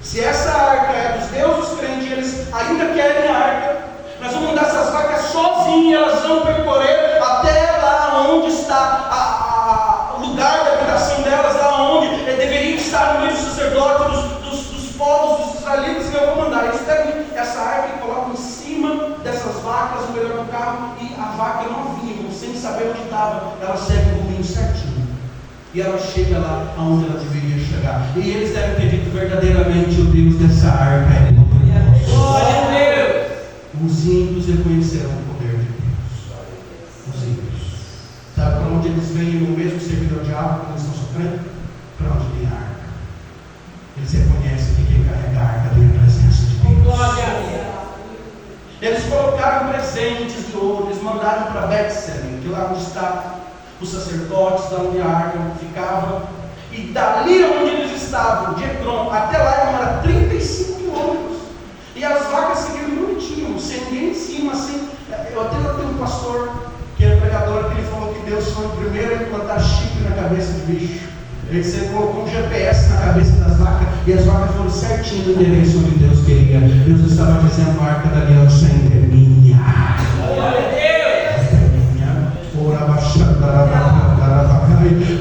Se essa arca é dos deuses crentes, eles ainda querem a arca, nós vamos mandar essas vacas sozinhas, elas vão percorrer até lá onde está o lugar da habitação delas, lá onde deveriam estar no meio dos sacerdotes, dos povos, dos israelitas, e eu vou mandar. Eles pegam essa arca e colocam em cima dessas vacas, no melhor do carro, e a vaca novinha, sem saber onde estava, ela segue o caminho certinho. E ela chega lá onde ela deveria chegar. E eles devem ter dito: verdadeiramente o Deus dessa arca é poderoso. Glória a Deus. Os ímpios reconhecerão o poder de Deus. Os ímpios. Sabe para onde eles vêm no mesmo servir ao diabo que eles estão sofrendo? Para onde tem a arca. Eles reconhecem que quem carrega a arca tem a presença de Deus. Glória a Deus. Eles colocaram presentes de ouro, eles mandaram para Betsem, que lá onde está os sacerdotes, da onde a arca ficava, e dali onde eles estavam, de Ecrón até lá, era 35 quilômetros, e as vacas seguiram bonitinho, sem ninguém em cima, assim. Eu até tenho um pastor que é pregador, que ele falou que Deus foi o primeiro a implantar chip na cabeça de bicho. Ele colocou um GPS na cabeça das vacas, e as vacas foram certinho no endereço onde Deus queria. Deus estava dizendo: a arca da aliança é minha. Glória a Deus.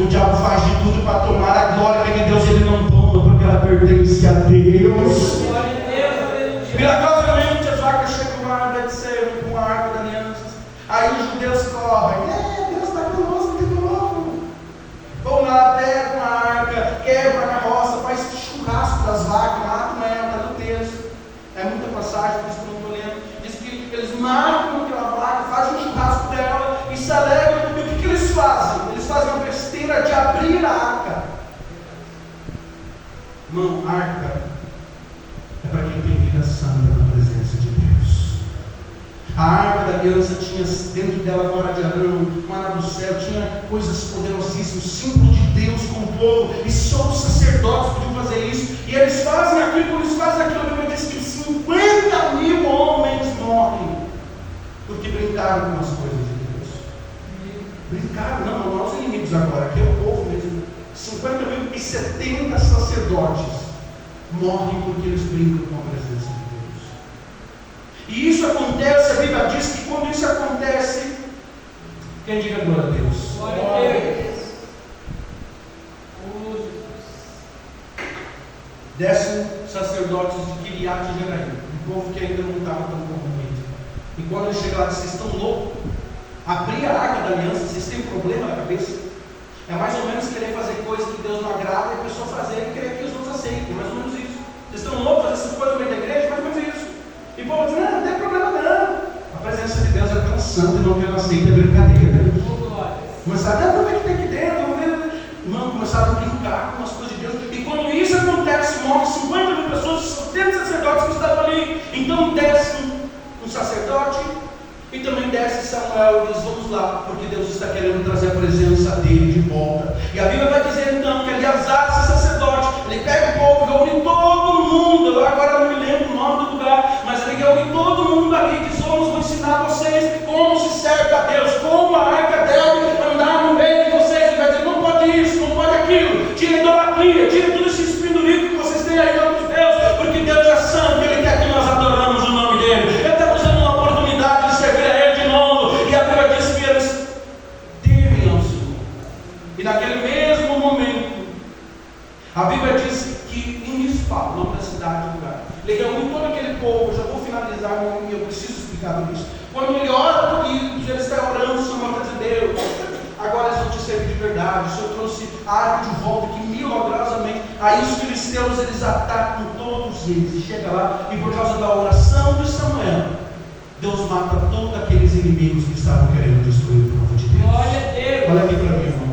O diabo faz de tudo para tomar a glória de Deus, ele não toma, porque ela pertence a Deus. Glória a Deus. Milagrosamente as vacas chegam lá, com a arca da aliança. Aí os judeus correm: Deus está conosco de novo. Vão lá, pegam a arca, quebram a carroça, faz churrasco das vacas, matam ela, está no texto. É muita passagem, por isso que eu não estou lendo. maneira de abrir a arca. Irmão, arca é para quem tem vida santa na presença de Deus. A arca da aliança tinha dentro dela vara de Arão, maná do céu, tinha coisas poderosíssimas, símbolo de Deus com o povo, e só os sacerdotes podiam fazer isso, e eles fazem aquilo, a Bíblia diz que 50 mil homens morrem, porque brincaram com as coisas de Deus. Brincaram, não os inimigos agora, aqui é o povo mesmo. 50 mil e 70 sacerdotes morrem porque eles brincam com a presença de Deus. E isso acontece, a Bíblia diz que quando isso acontece, quem diga glória a Deus? Glória a Deus. Descem sacerdotes de Kiriat e Jearim, um povo que ainda não estava tão corrompido. E quando ele chega lá, diz: vocês estão loucos? Abrir a arca da aliança, vocês têm problema na cabeça? É mais ou menos querer fazer coisa que Deus não agrada e a pessoa fazer e querer que os outros aceitem. Mais ou menos isso. Vocês estão loucos fazer essas coisas no meio da igreja? Mais ou menos isso. E o povo diz: não tem problema não. A presença de Deus é tão santa e não aceita brincadeira. Começaram a ver o que tem aqui dentro. Não, começaram a brincar com as coisas de Deus. E quando isso acontece, morrem 50 mil pessoas, 70 sacerdotes que estavam ali. Então desce um sacerdote e também desce Samuel e diz: vamos lá, porque Deus está querendo trazer a presença dele de volta. E a Bíblia vai dizer então que Eleazar, esse sacerdote, ele pega o povo, reúne todo mundo. Eu agora não me lembro o nome do lugar, mas ele reúne todo mundo ali e diz: vou ensinar vocês como se serve a Deus, como a arca deve andar no meio de vocês. Ele vai dizer: não pode isso, não pode aquilo, tira a idolatria, tira tudo esse espindurico que vocês têm aí de outros deuses, porque Deus é santo, Ele quer que nós adoramos o nome dele. Ele está nos dando uma oportunidade de servir a Ele de novo. E a Bíblia diz que eles temem ao Senhor. E naquele mesmo momento, a Bíblia diz que em Mispa, o nome da cidade, do lugar, ele reúne todo aquele povo. Eu já vou finalizar, e eu preciso explicar tudo isso. Quando ele ora por isso, ele está orando, o Senhor vai dizer: Deus, agora eles vão te servir de verdade. O Senhor trouxe a arca de volta, que milagrosamente, aí os filisteus, eles atacam todos eles, e chega lá, e por causa da oração de Samuel, Deus mata todos aqueles inimigos que estavam querendo destruir o povo de Deus. Glória a Deus. Olha aqui para mim, irmão.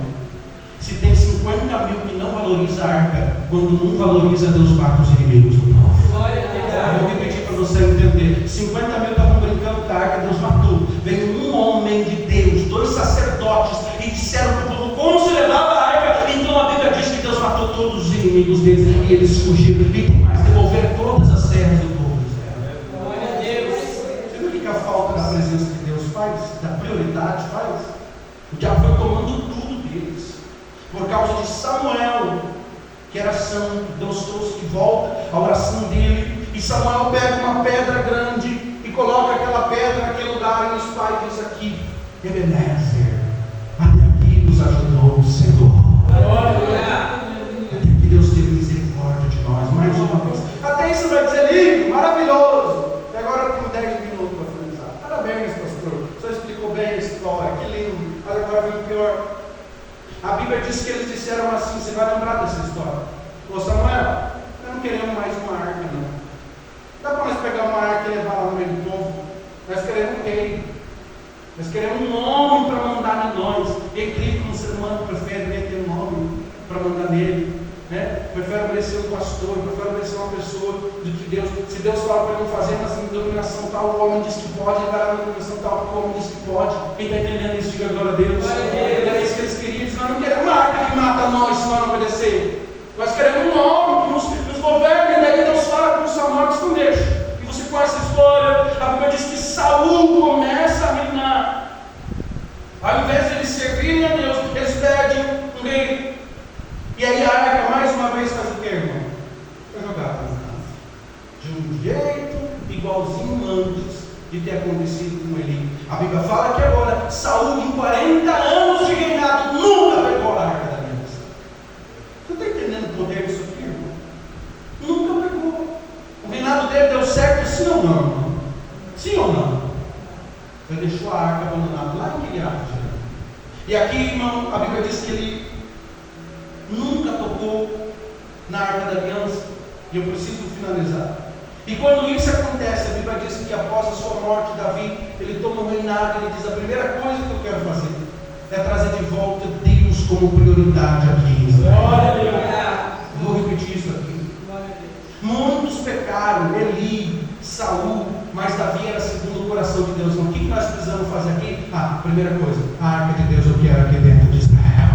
Se tem 50 mil que não valoriza a arca, quando não valoriza, Deus mata os inimigos do povo. Glória a Deus. Eu vou repetir para você entender. 50 mil estavam brincando com a arca, Deus matou. Veio um homem de Deus, 2 sacerdotes, e disseram para o povo como se levava a arca. Então a Bíblia diz que Deus matou todos os inimigos deles, e eles fugiram. E por mais, devolveram todas as terras do povo de Israel. Glória a Deus. Você viu o que a falta da presença de Deus faz? Da prioridade faz? O diabo foi tomando tudo deles. Por causa de Samuel, que era santo, Deus trouxe de volta a oração dele. E Samuel pega uma pedra grande e coloca aquela pedra naquele lugar, e os pais diz aqui: Ebenezer, até aqui nos ajudou o Senhor. Até que Deus teve misericórdia de nós, mais uma vez. Até isso vai dizer lindo, maravilhoso. E agora eu tenho 10 minutos para finalizar. Parabéns, pastor, o senhor explicou bem a história, que lindo. Mas agora vem o pior. A Bíblia diz que eles disseram assim, você vai lembrar dessa história: ô Samuel, nós não queremos mais uma arca não. Dá para nós pegar uma arca e levar lá no meio do povo? Nós queremos um rei. Nós queremos um homem para mandar em nós. E é incrível que um ser humano prefere ter um homem para mandar nele, né? Prefere obedecer um pastor, prefere obedecer uma pessoa do que Deus. Se Deus fala para ele não fazer, mas em denominação tal, o homem diz que pode, ele vai lá na denominação tal, porque o homem diz que pode. Quem está entendendo isso, diga glória a Deus. Era isso que eles queriam. Nós não queremos uma arca que mata nós se nós não obedecer. Nós queremos um homem que nos governe. E daí Deus fala com Samuel: que não deixa. E você conhece a história. A Bíblia diz que Saul começa a reinar. Ao invés de eles servirem a Deus, eles pedem um rei. E aí a arca mais uma vez faz o que, irmão? Foi jogada no campo. De um jeito igualzinho antes de ter acontecido com Eli. A Bíblia fala que agora Saul, em 40 anos de reinado, nunca pegou a arca da aliança. Você está entendendo o poder disso aqui, irmão? Nunca pegou. O reinado dele deu certo, sim ou não, irmão? Sim ou não? Ele deixou a arca abandonada lá em Kiriat. E aqui, irmão, a Bíblia diz que ele nunca tocou na arca da aliança. E eu preciso finalizar. E quando isso acontece, a Bíblia diz que após a sua morte, Davi, ele toma o reinado e ele diz: a primeira coisa que eu quero fazer é trazer de volta Deus isso como prioridade aqui em Israel. Glória a Deus. Eu vou repetir isso aqui. Glória a Deus. Muitos pecaram, Eli, Saul, mas Davi era segundo o coração de Deus. Então, o que nós precisamos fazer aqui? Primeira coisa, a arca de Deus eu quero aqui dentro de Israel.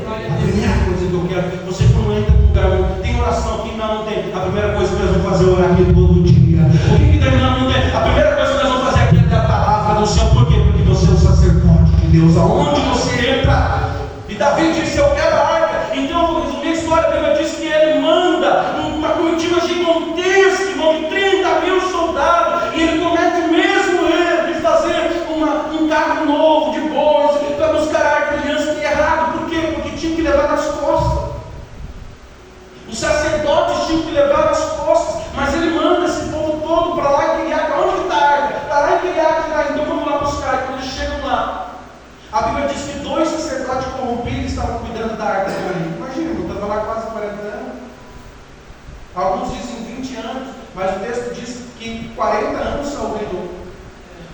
A primeira coisa que eu quero, você quando entra no lugar, tem oração aqui? Não tem. A primeira coisa que nós vamos fazer é orar aqui todo dia. O que tem? Não tem. A primeira coisa que nós vamos fazer aqui é a palavra do Senhor. Por quê? Porque você é o sacerdote de Deus. Aonde você entra? E Davi disse, eu quero a arca. Então, eu vou resumir a história. A Bíblia diz que ele manda uma comitiva gigantesca, de 30.000 soldados, e ele comete o mesmo erro de fazer um carro novo de bois para buscar a arca de aliança, que é errado. Por quê? Porque tinha que levar nas costas. Os sacerdotes tinham que levar nas costas, mas ele manda esse povo todo para lá em Quiriaque. Onde está a arca? Está lá em Quiriaque. Então vamos lá buscar. E quando eles chegam lá, a Bíblia diz que 2 sacerdotes corrompidos estavam cuidando da arca. Imagina, eu estava lá quase 40 anos. Alguns dizem 20 anos, mas o texto diz que 40 anos Saul reinou.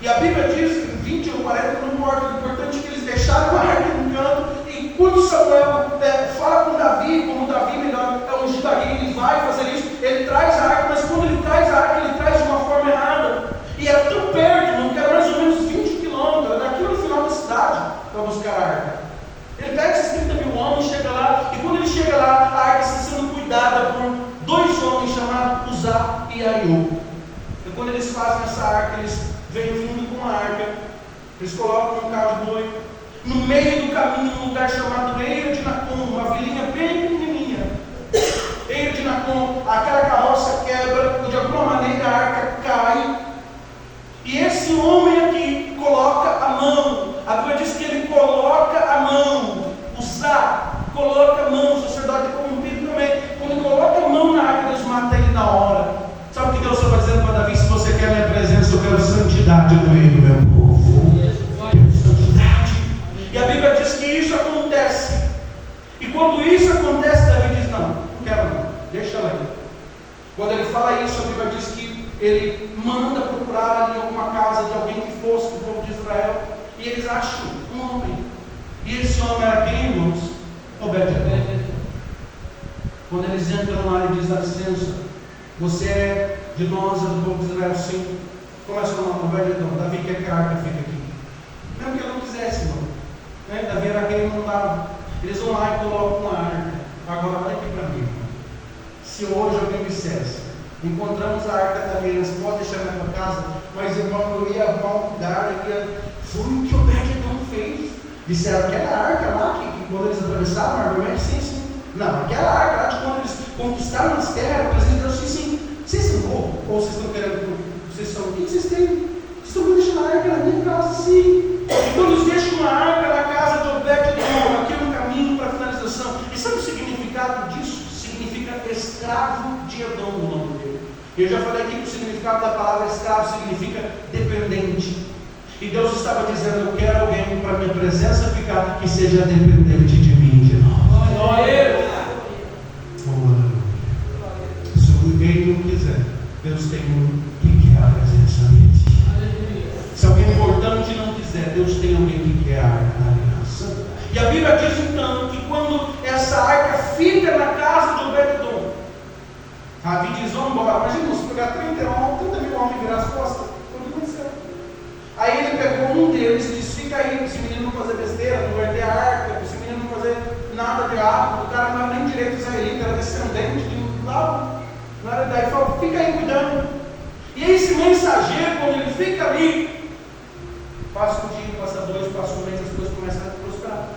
E a Bíblia diz que 20 ou 40 não importa. O importante é que eles deixaram a arca no canto. E quando Samuel fala com Davi, como Davi melhor é ungido aqui, ele vai fazer isso, ele traz a arca, mas quando ele traz a arca, ele traz de uma forma errada. E era tão perto, não era mais ou menos 20 quilômetros, era daqui no final da cidade para buscar a arca. Ele pega esses 30.000 homens, chega lá, e quando ele chega lá, a arca está sendo cuidada por 2 homens chamados Uzá e Aiô. E quando eles fazem essa arca, eles vêm vindo com a arca, eles colocam um carro de boi, no meio do caminho, num lugar chamado Eira de Nacon, uma vilinha bem pequenininha. Eira de Nacon, aquela carroça quebra, e de alguma maneira a arca cai. E esse homem aqui coloca a mão. A Bíblia diz que ele coloca a mão. Uzá coloca a mão, o sacerdote corrompido também. Quando ele coloca a mão na arca, Deus mata ele na hora. Sabe o que Deus estava dizendo para Davi? Se você quer minha presença, eu quero santidade no meio do meu povo. E a Bíblia diz que isso acontece. E quando isso acontece, Davi diz, não quero não, deixa ela aí. Quando ele fala isso, a Bíblia diz que ele manda procurar ali alguma casa de alguém que fosse do povo de Israel. E eles acham um homem. E esse homem era quem, irmãos? Obed-edom. Quando eles entram lá, ele diz, dá licença, você é de nós, é do povo de Israel, sim. Começa o nome, Obed-edom. Davi quer que a arca fique aqui. Mesmo que ele não quisesse, irmão. Davi era quem mandava. Eles vão lá e colocam uma arca. Agora olha aqui para mim. Se hoje alguém me dissesse, encontramos a arca da aliança, pode deixar na tua casa, mas irmão, eu ia maldar, foi o que Obed-edom fez. Disseram aquela arca lá, que quando eles atravessaram o argumento, sim. Não, aquela arca lá de quando eles conquistaram as terras, eles disseram sim. Vocês são loucos? Ou vocês estão querendo, vocês são, o que vocês têm? Vocês estão me deixando a arca na minha casa, sim. Então eles deixam uma arca na casa de Obed-edom, aqui no caminho para a finalização. E sabe o significado disso? Significa escravo de Edom, o nome dele. Eu já falei aqui que o significado da palavra escravo significa dependente. E Deus estava dizendo, eu quero alguém para minha presença ficar que seja dependente de mim de novo. Glória. Se o rei não quiser, Deus tem um que quer a presença dele. Se alguém importante não quiser, Deus tem alguém que quer a arca da aliança. E a Bíblia diz então que quando essa arca fica na casa de Obed-edom, Davi diz, vamos embora. Imagina, se pegar 30 mil homens e virar as costas, tudo aconteceu. Aí ele pegou um deles e disse, fica aí, esse menino não fazer besteira, não perder a arca, esse menino não fazer nada de errado. O cara não era nem direito israelita, era descendente de lá. Não era daí, falou, fica aí cuidando. E esse mensageiro, quando ele fica ali, passa um dia, passa 2, passa um mês, as coisas começam a prosperar.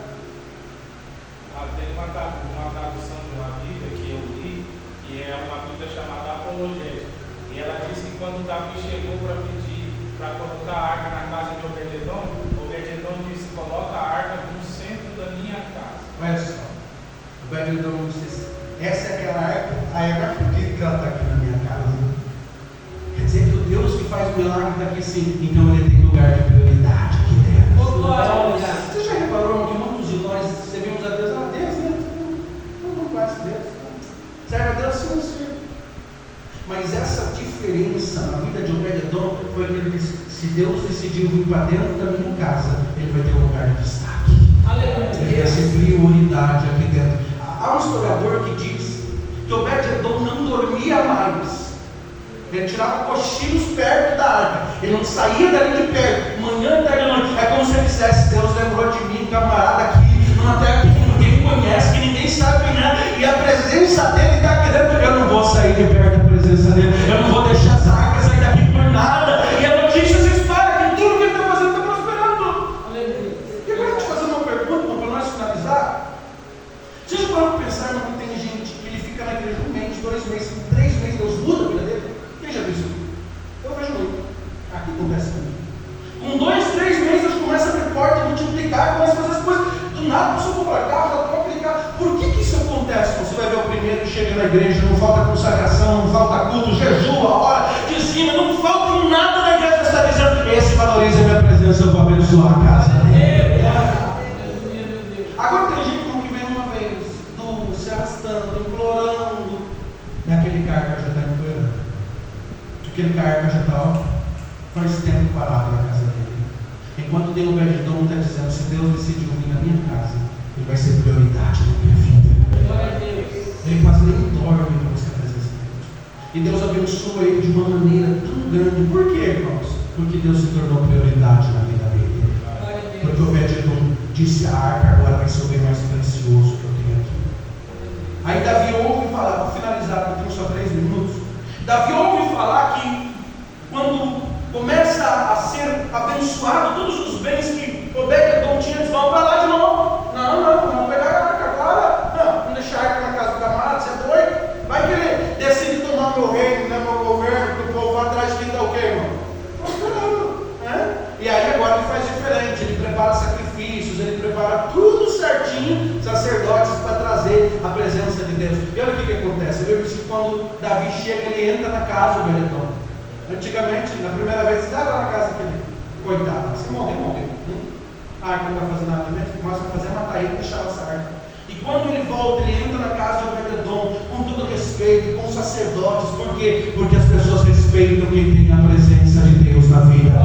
Tem uma tradução de uma Bíblia que eu li, que é uma Bíblia chamada Apologética. E ela diz que quando Davi chegou para pedir para colocar a arca na casa de Obed-edom, Obed-edom disse, coloca a arca no centro da minha casa. Olha só, Obed-edom disse, essa é aquela arca, aí eu acredito que ela está aqui na minha casa. Quer dizer que o Deus que faz o milagre está aqui sim, então ele tem lugar de prioridade aqui dentro. Você já reparou que muitos de nós servimos a Deus? Ah, Deus, né? Não conhece Deus. Serve a Deus sim, sim. Mas essa diferença na vida de Obed-edom foi que ele disse, se Deus decidiu vir para dentro da minha casa, ele vai ter um lugar de destaque. Ele ia ser prioridade aqui dentro. Há um historiador que diz que Obed-Edom não dormia mais. Ele tirava cochilos perto da arca. Ele não saía dali de perto, manhã, tarde e noite. É como se ele dissesse: Deus lembrou de mim, camarada, aqui, numa terra que ninguém conhece, que ninguém sabe quem é, e a presença dele está grande. Eu não vou sair de perto da presença dele, eu não vou deixar essa arca sair daqui por nada. E a notícia se espalha que tudo que ele está fazendo está prosperando. E agora eu te fazer uma pergunta para nós finalizar. Vocês já pararam para pensar, irmão, que tem gente que ele fica na igreja 1 mês, 2 meses, 3 meses, Deus muda a vida dele? Quem já viu isso? Eu vejo muito. Aqui acontece comigo. Com 2, 3 meses Deus começa a abrir porta, multiplicar, começa a fazer as coisas. Do nada, a pessoa compra carro, já toca aquele carro. Por que isso acontece? Você vai ver o primeiro que chega na igreja, não falta consagração, não falta culto, jejua, hora, dizima, não falta nada na igreja. Você está dizendo: esse valoriza a minha presença, eu vou abençoar a casa dele. Agora tem gente que vem uma vez, se arrastando, implorando, e aquele carro já está implorando. Aquele carro já está faz tempo parado na casa dele. Enquanto Deus Obed-Edom está dizendo: se Deus decidiu vir na minha casa, ele vai ser prioridade na minha vida. Ele quase nem dorme para buscar a presença de Deus. E Deus abençoa ele de uma maneira tão grande. Por quê, irmãos? Porque Deus se tornou prioridade na vida dele. Porque Obed-Edom disse: a arca agora vai ser o bem mais precioso que eu tenho aqui. Aí Davi ouve falar, para finalizar, eu tenho só 3 minutos. Davi ouve falar que quando começa a ser abençoado todos os bens que Obed-Edom tinha, eles vão para lá de novo. Não, vamos pegar a arca agora. Não, vamos deixar a arca na casa do camarada, você é doido? Vai querer decidir tomar meu reino, né, meu governo, que o povo vai atrás de quem dá o quê, irmão? Prosperando, né? E aí agora ele faz diferente, ele prepara sacrifícios, ele prepara tudo certinho, sacerdotes, para trazer a presença de Deus. E olha o que acontece. Eu disse que quando Davi chega, ele entra na casa do Obed-Edom. Antigamente, na primeira vez, você estava na casa dele, coitado, se morreu. A arca não vai fazer nada mesmo, começa a fazer, matar ele e deixar essa arca. E quando ele volta, ele entra na casa de Obed-Edom com todo respeito, com os sacerdotes. Por quê? Porque as pessoas respeitam quem tem a presença de Deus na vida.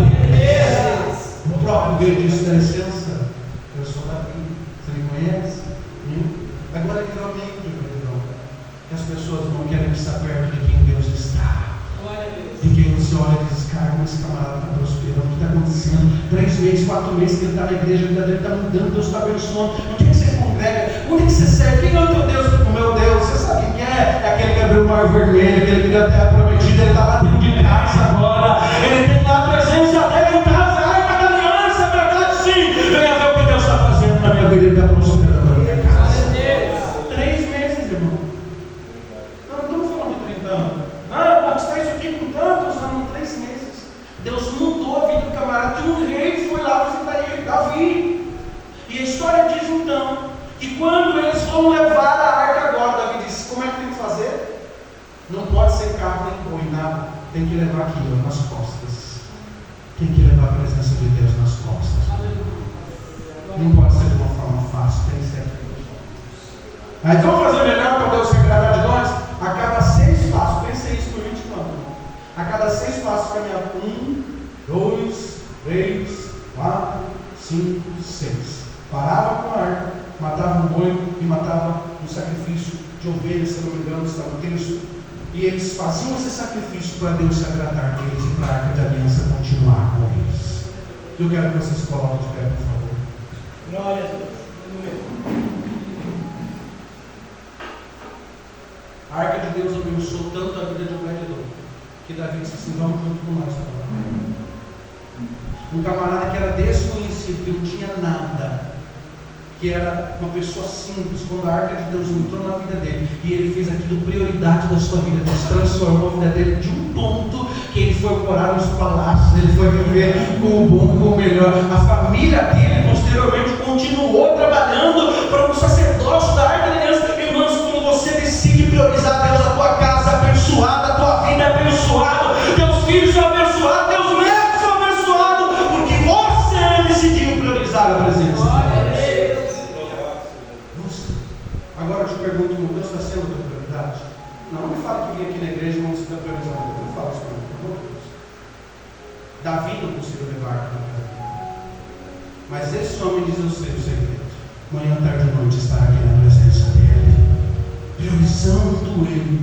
O próprio Deus disse: dá licença, eu sou Davi, você me conhece? Agora literalmente, que as pessoas não querem estar perto de quem Deus está. De quem você olha e diz: cara, esse camarada está prosperando, o que está acontecendo? 3 meses, 4 meses que ele está na igreja, a vida dele está mudando, Deus está abençoando. Onde é que você congrega? Onde é que você serve? Quem é o teu Deus? O meu Deus, você sabe quem é? É aquele que abriu o mar vermelho, aquele que deu a terra prometida. Ele está lá dentro de casa agora, ele tem lá a presença dele em casa. Ai, está caminhando, isso é verdade, sim. Venha ver o que Deus está fazendo na minha vida, ele está prosperando na minha casa. 3 meses, irmão. Não estamos falando de 30 anos. Conquistar isso aqui com tantos anos, 3 meses. Deus mudou a vida do camarada. De um rei foi lá visitar ele, Davi. E a história diz então que quando eles vão levar a arca agora, Davi disse: como é que tem que fazer? Não pode ser carro nem boi, nada. Tem que levar aqui, ó, nas costas. Tem que levar a presença de Deus nas costas. Não pode ser de uma forma fácil, tem que ser aqui. Aí vamos fazer melhor para Deus se agradar de nós? A cada 6 passos, pensei isso por 20 anos. A cada 6 passos caminhar 1, 2, 3, 4, 5, 6. Parava com a arca, matava um boi e matava um sacrifício de ovelhas, se não me engano, está no texto. E eles faziam esse sacrifício para Deus se agradar deles e para a arca de aliança continuar com eles. Eu quero que vocês coloquem de pé, por favor. Glória a Deus. A arca de Deus abençoou tanto a vida de Obed-Edom que Davi disse assim: vamos junto com nós. Um camarada que era desconhecido, que não tinha nada, que era uma pessoa simples, quando a arca de Deus entrou na vida dele e ele fez aquilo prioridade da sua vida, Deus transformou a vida dele de um ponto que ele foi morar nos palácios, ele foi viver com o bom, com o melhor. A família dele posteriormente continuou trabalhando para o sacerdócio da arca de Deus. Irmãos, quando você decide priorizar Deus, a tua casa é abençoada, a tua vida é abençoada, teus filhos são abençoados, teus netos são abençoados, porque você decidiu priorizar a presença de Deus. Agora eu te pergunto: Deus está sendo a tua prioridade? Não me fala que vim aqui na igreja e não se dá priorizar. Não fala isso para mim, por favor. Davi não conseguiu levar a arca na casa dele. Mas esse homem diz: eu sei o segredo. manhã, tarde e noite estar aqui na presença dele, priorizando ele.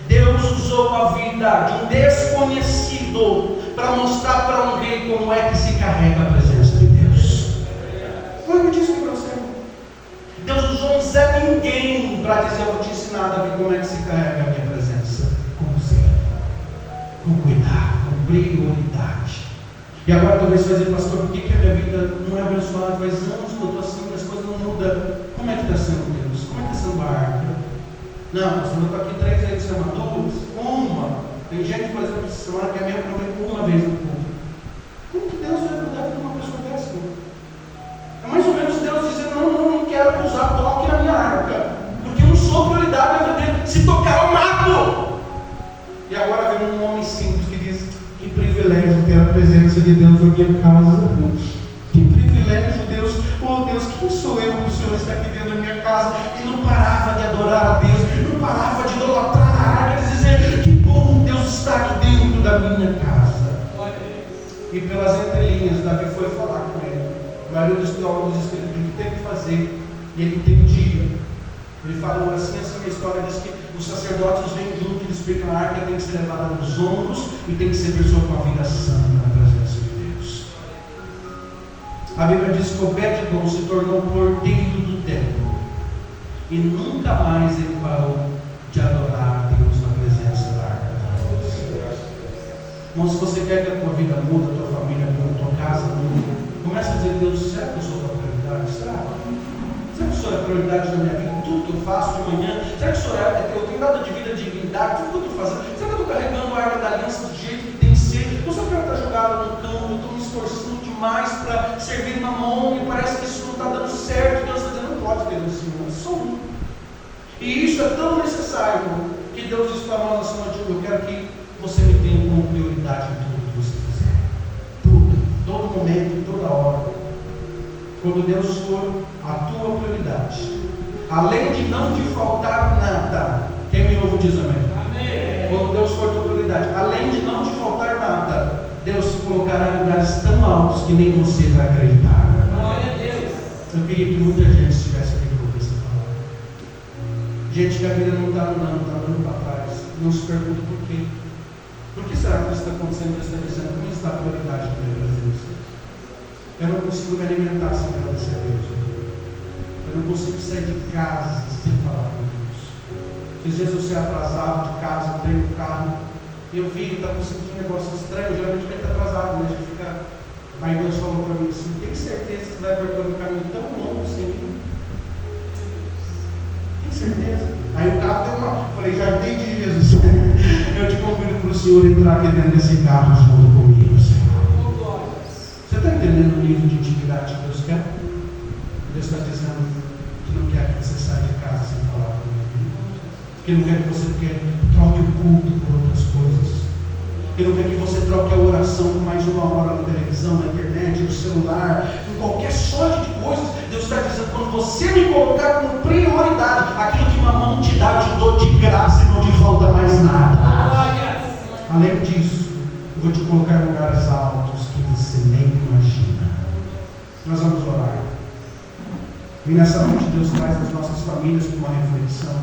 Deus usou a vida de um desconhecido para mostrar para um rei como é que se carrega a presença de Deus. Foi o que eu disse para você. Deus usou um Zé Ninguém para dizer: eu vou te ensinar, Davi, como é que se carrega a minha presença. Com zelo, com cuidado, com prioridade. E agora talvez você vai dizer: pastor, por que a minha vida não é abençoada? Faz anos que eu estou assim, as coisas não mudam. Como é que está sendo Deus? Como é que está sendo a arca? Não, pastor, eu estou aqui 3 vezes por semana, 2, uma. Tem gente, por exemplo, essa semana que é mesmo uma vez no culto. Como que Deus vai mudar para uma pessoa dessa? É mais ou menos Deus dizendo: não quero usar toque na minha arca, porque eu não sou prioridade na vida dele. Se tocar, eu mato. E agora vem um homem simples que diz: que privilégio ter a presença de Deus na minha casa. Que privilégio, Deus. Oh Deus, quem sou eu que o Senhor está aqui dentro da minha casa? E não parava de adorar a Deus, não parava de idolatrar a arca, de dizer: que bom, Deus está aqui dentro da minha casa. E pelas entrelinhas, Davi foi falar com ele. A maioria dos teólogos diz que ele tem que fazer, e ele entendia. Ele fala assim, a história diz que os sacerdotes vêm junto, eles explicam: a arca tem que ser levada nos ombros e tem que ser pessoa com a vida santa na presença de Deus. A Bíblia diz que Obed-Edom se tornou porteiro do templo e nunca mais ele parou de adorar a Deus na presença da arca de Deus. Irmão, se você quer que a tua vida mude, a tua família mude, a tua casa mude, começa a dizer: Deus, será que eu sou a tua prioridade? Será que o Senhor é a prioridade da minha vida? Tudo que eu faço de manhã, será que o Senhor eu tenho nada de vida, de dignidade, tudo que eu estou fazendo? Será que eu estou carregando a arca da aliança do jeito que tem que ser? Ou será que ela está jogada no campo? Eu estou me esforçando demais para servir na mão e parece que isso não está dando certo. Deus está dizendo: não pode ter esse Senhor, é só um. E isso é tão necessário que Deus diz para nós nessa noite: eu quero que você me tenha como prioridade em tudo que você fizer. Tudo, todo momento, toda hora. Quando Deus for a tua prioridade, além de não te faltar nada, quem me ouve diz amém? Amém. Quando Deus for a tua prioridade, além de não te faltar nada, Deus te colocará em lugares tão altos que nem você vai acreditar. Glória a Deus. Eu queria que muita gente estivesse aqui para ouvir essa palavra. Gente que a vida não está andando para trás, não se pergunta por quê. Por que será que isso está acontecendo? Deus está dizendo: como está a prioridade da minha presença? Eu não consigo me alimentar sem agradecer a Deus. Eu não consigo sair de casa sem falar com Deus. Esses dias eu saí atrasado de casa, entrei no carro, e eu vi que estava sentindo um negócio estranho. Geralmente quem está atrasado, né? A gente fica... Aí Deus falou para mim assim: tem certeza que você vai percorrer um caminho tão longo sem mim? Tem certeza? Aí o carro deu uma... Falei: já entendi, Jesus. Eu te convido para o Senhor entrar aqui dentro desse carro junto comigo, Senhor. Você está entendendo o nível de intimidade que Deus quer? Deus está dizendo que não quer que você saia de casa sem falar com Ele. Que não quer que você troque o culto por outras coisas. Que não quer que você troque a oração por mais uma hora na televisão, na internet, no celular, em qualquer sorte de coisas. Deus está dizendo: quando você me colocar como prioridade, aquilo que mamão te dá, eu te dou de graça e não te falta mais nada. Além disso, eu vou te colocar em lugares altos que você nem imagina. Nós vamos orar. E nessa noite Deus traz as nossas famílias com uma reflexão.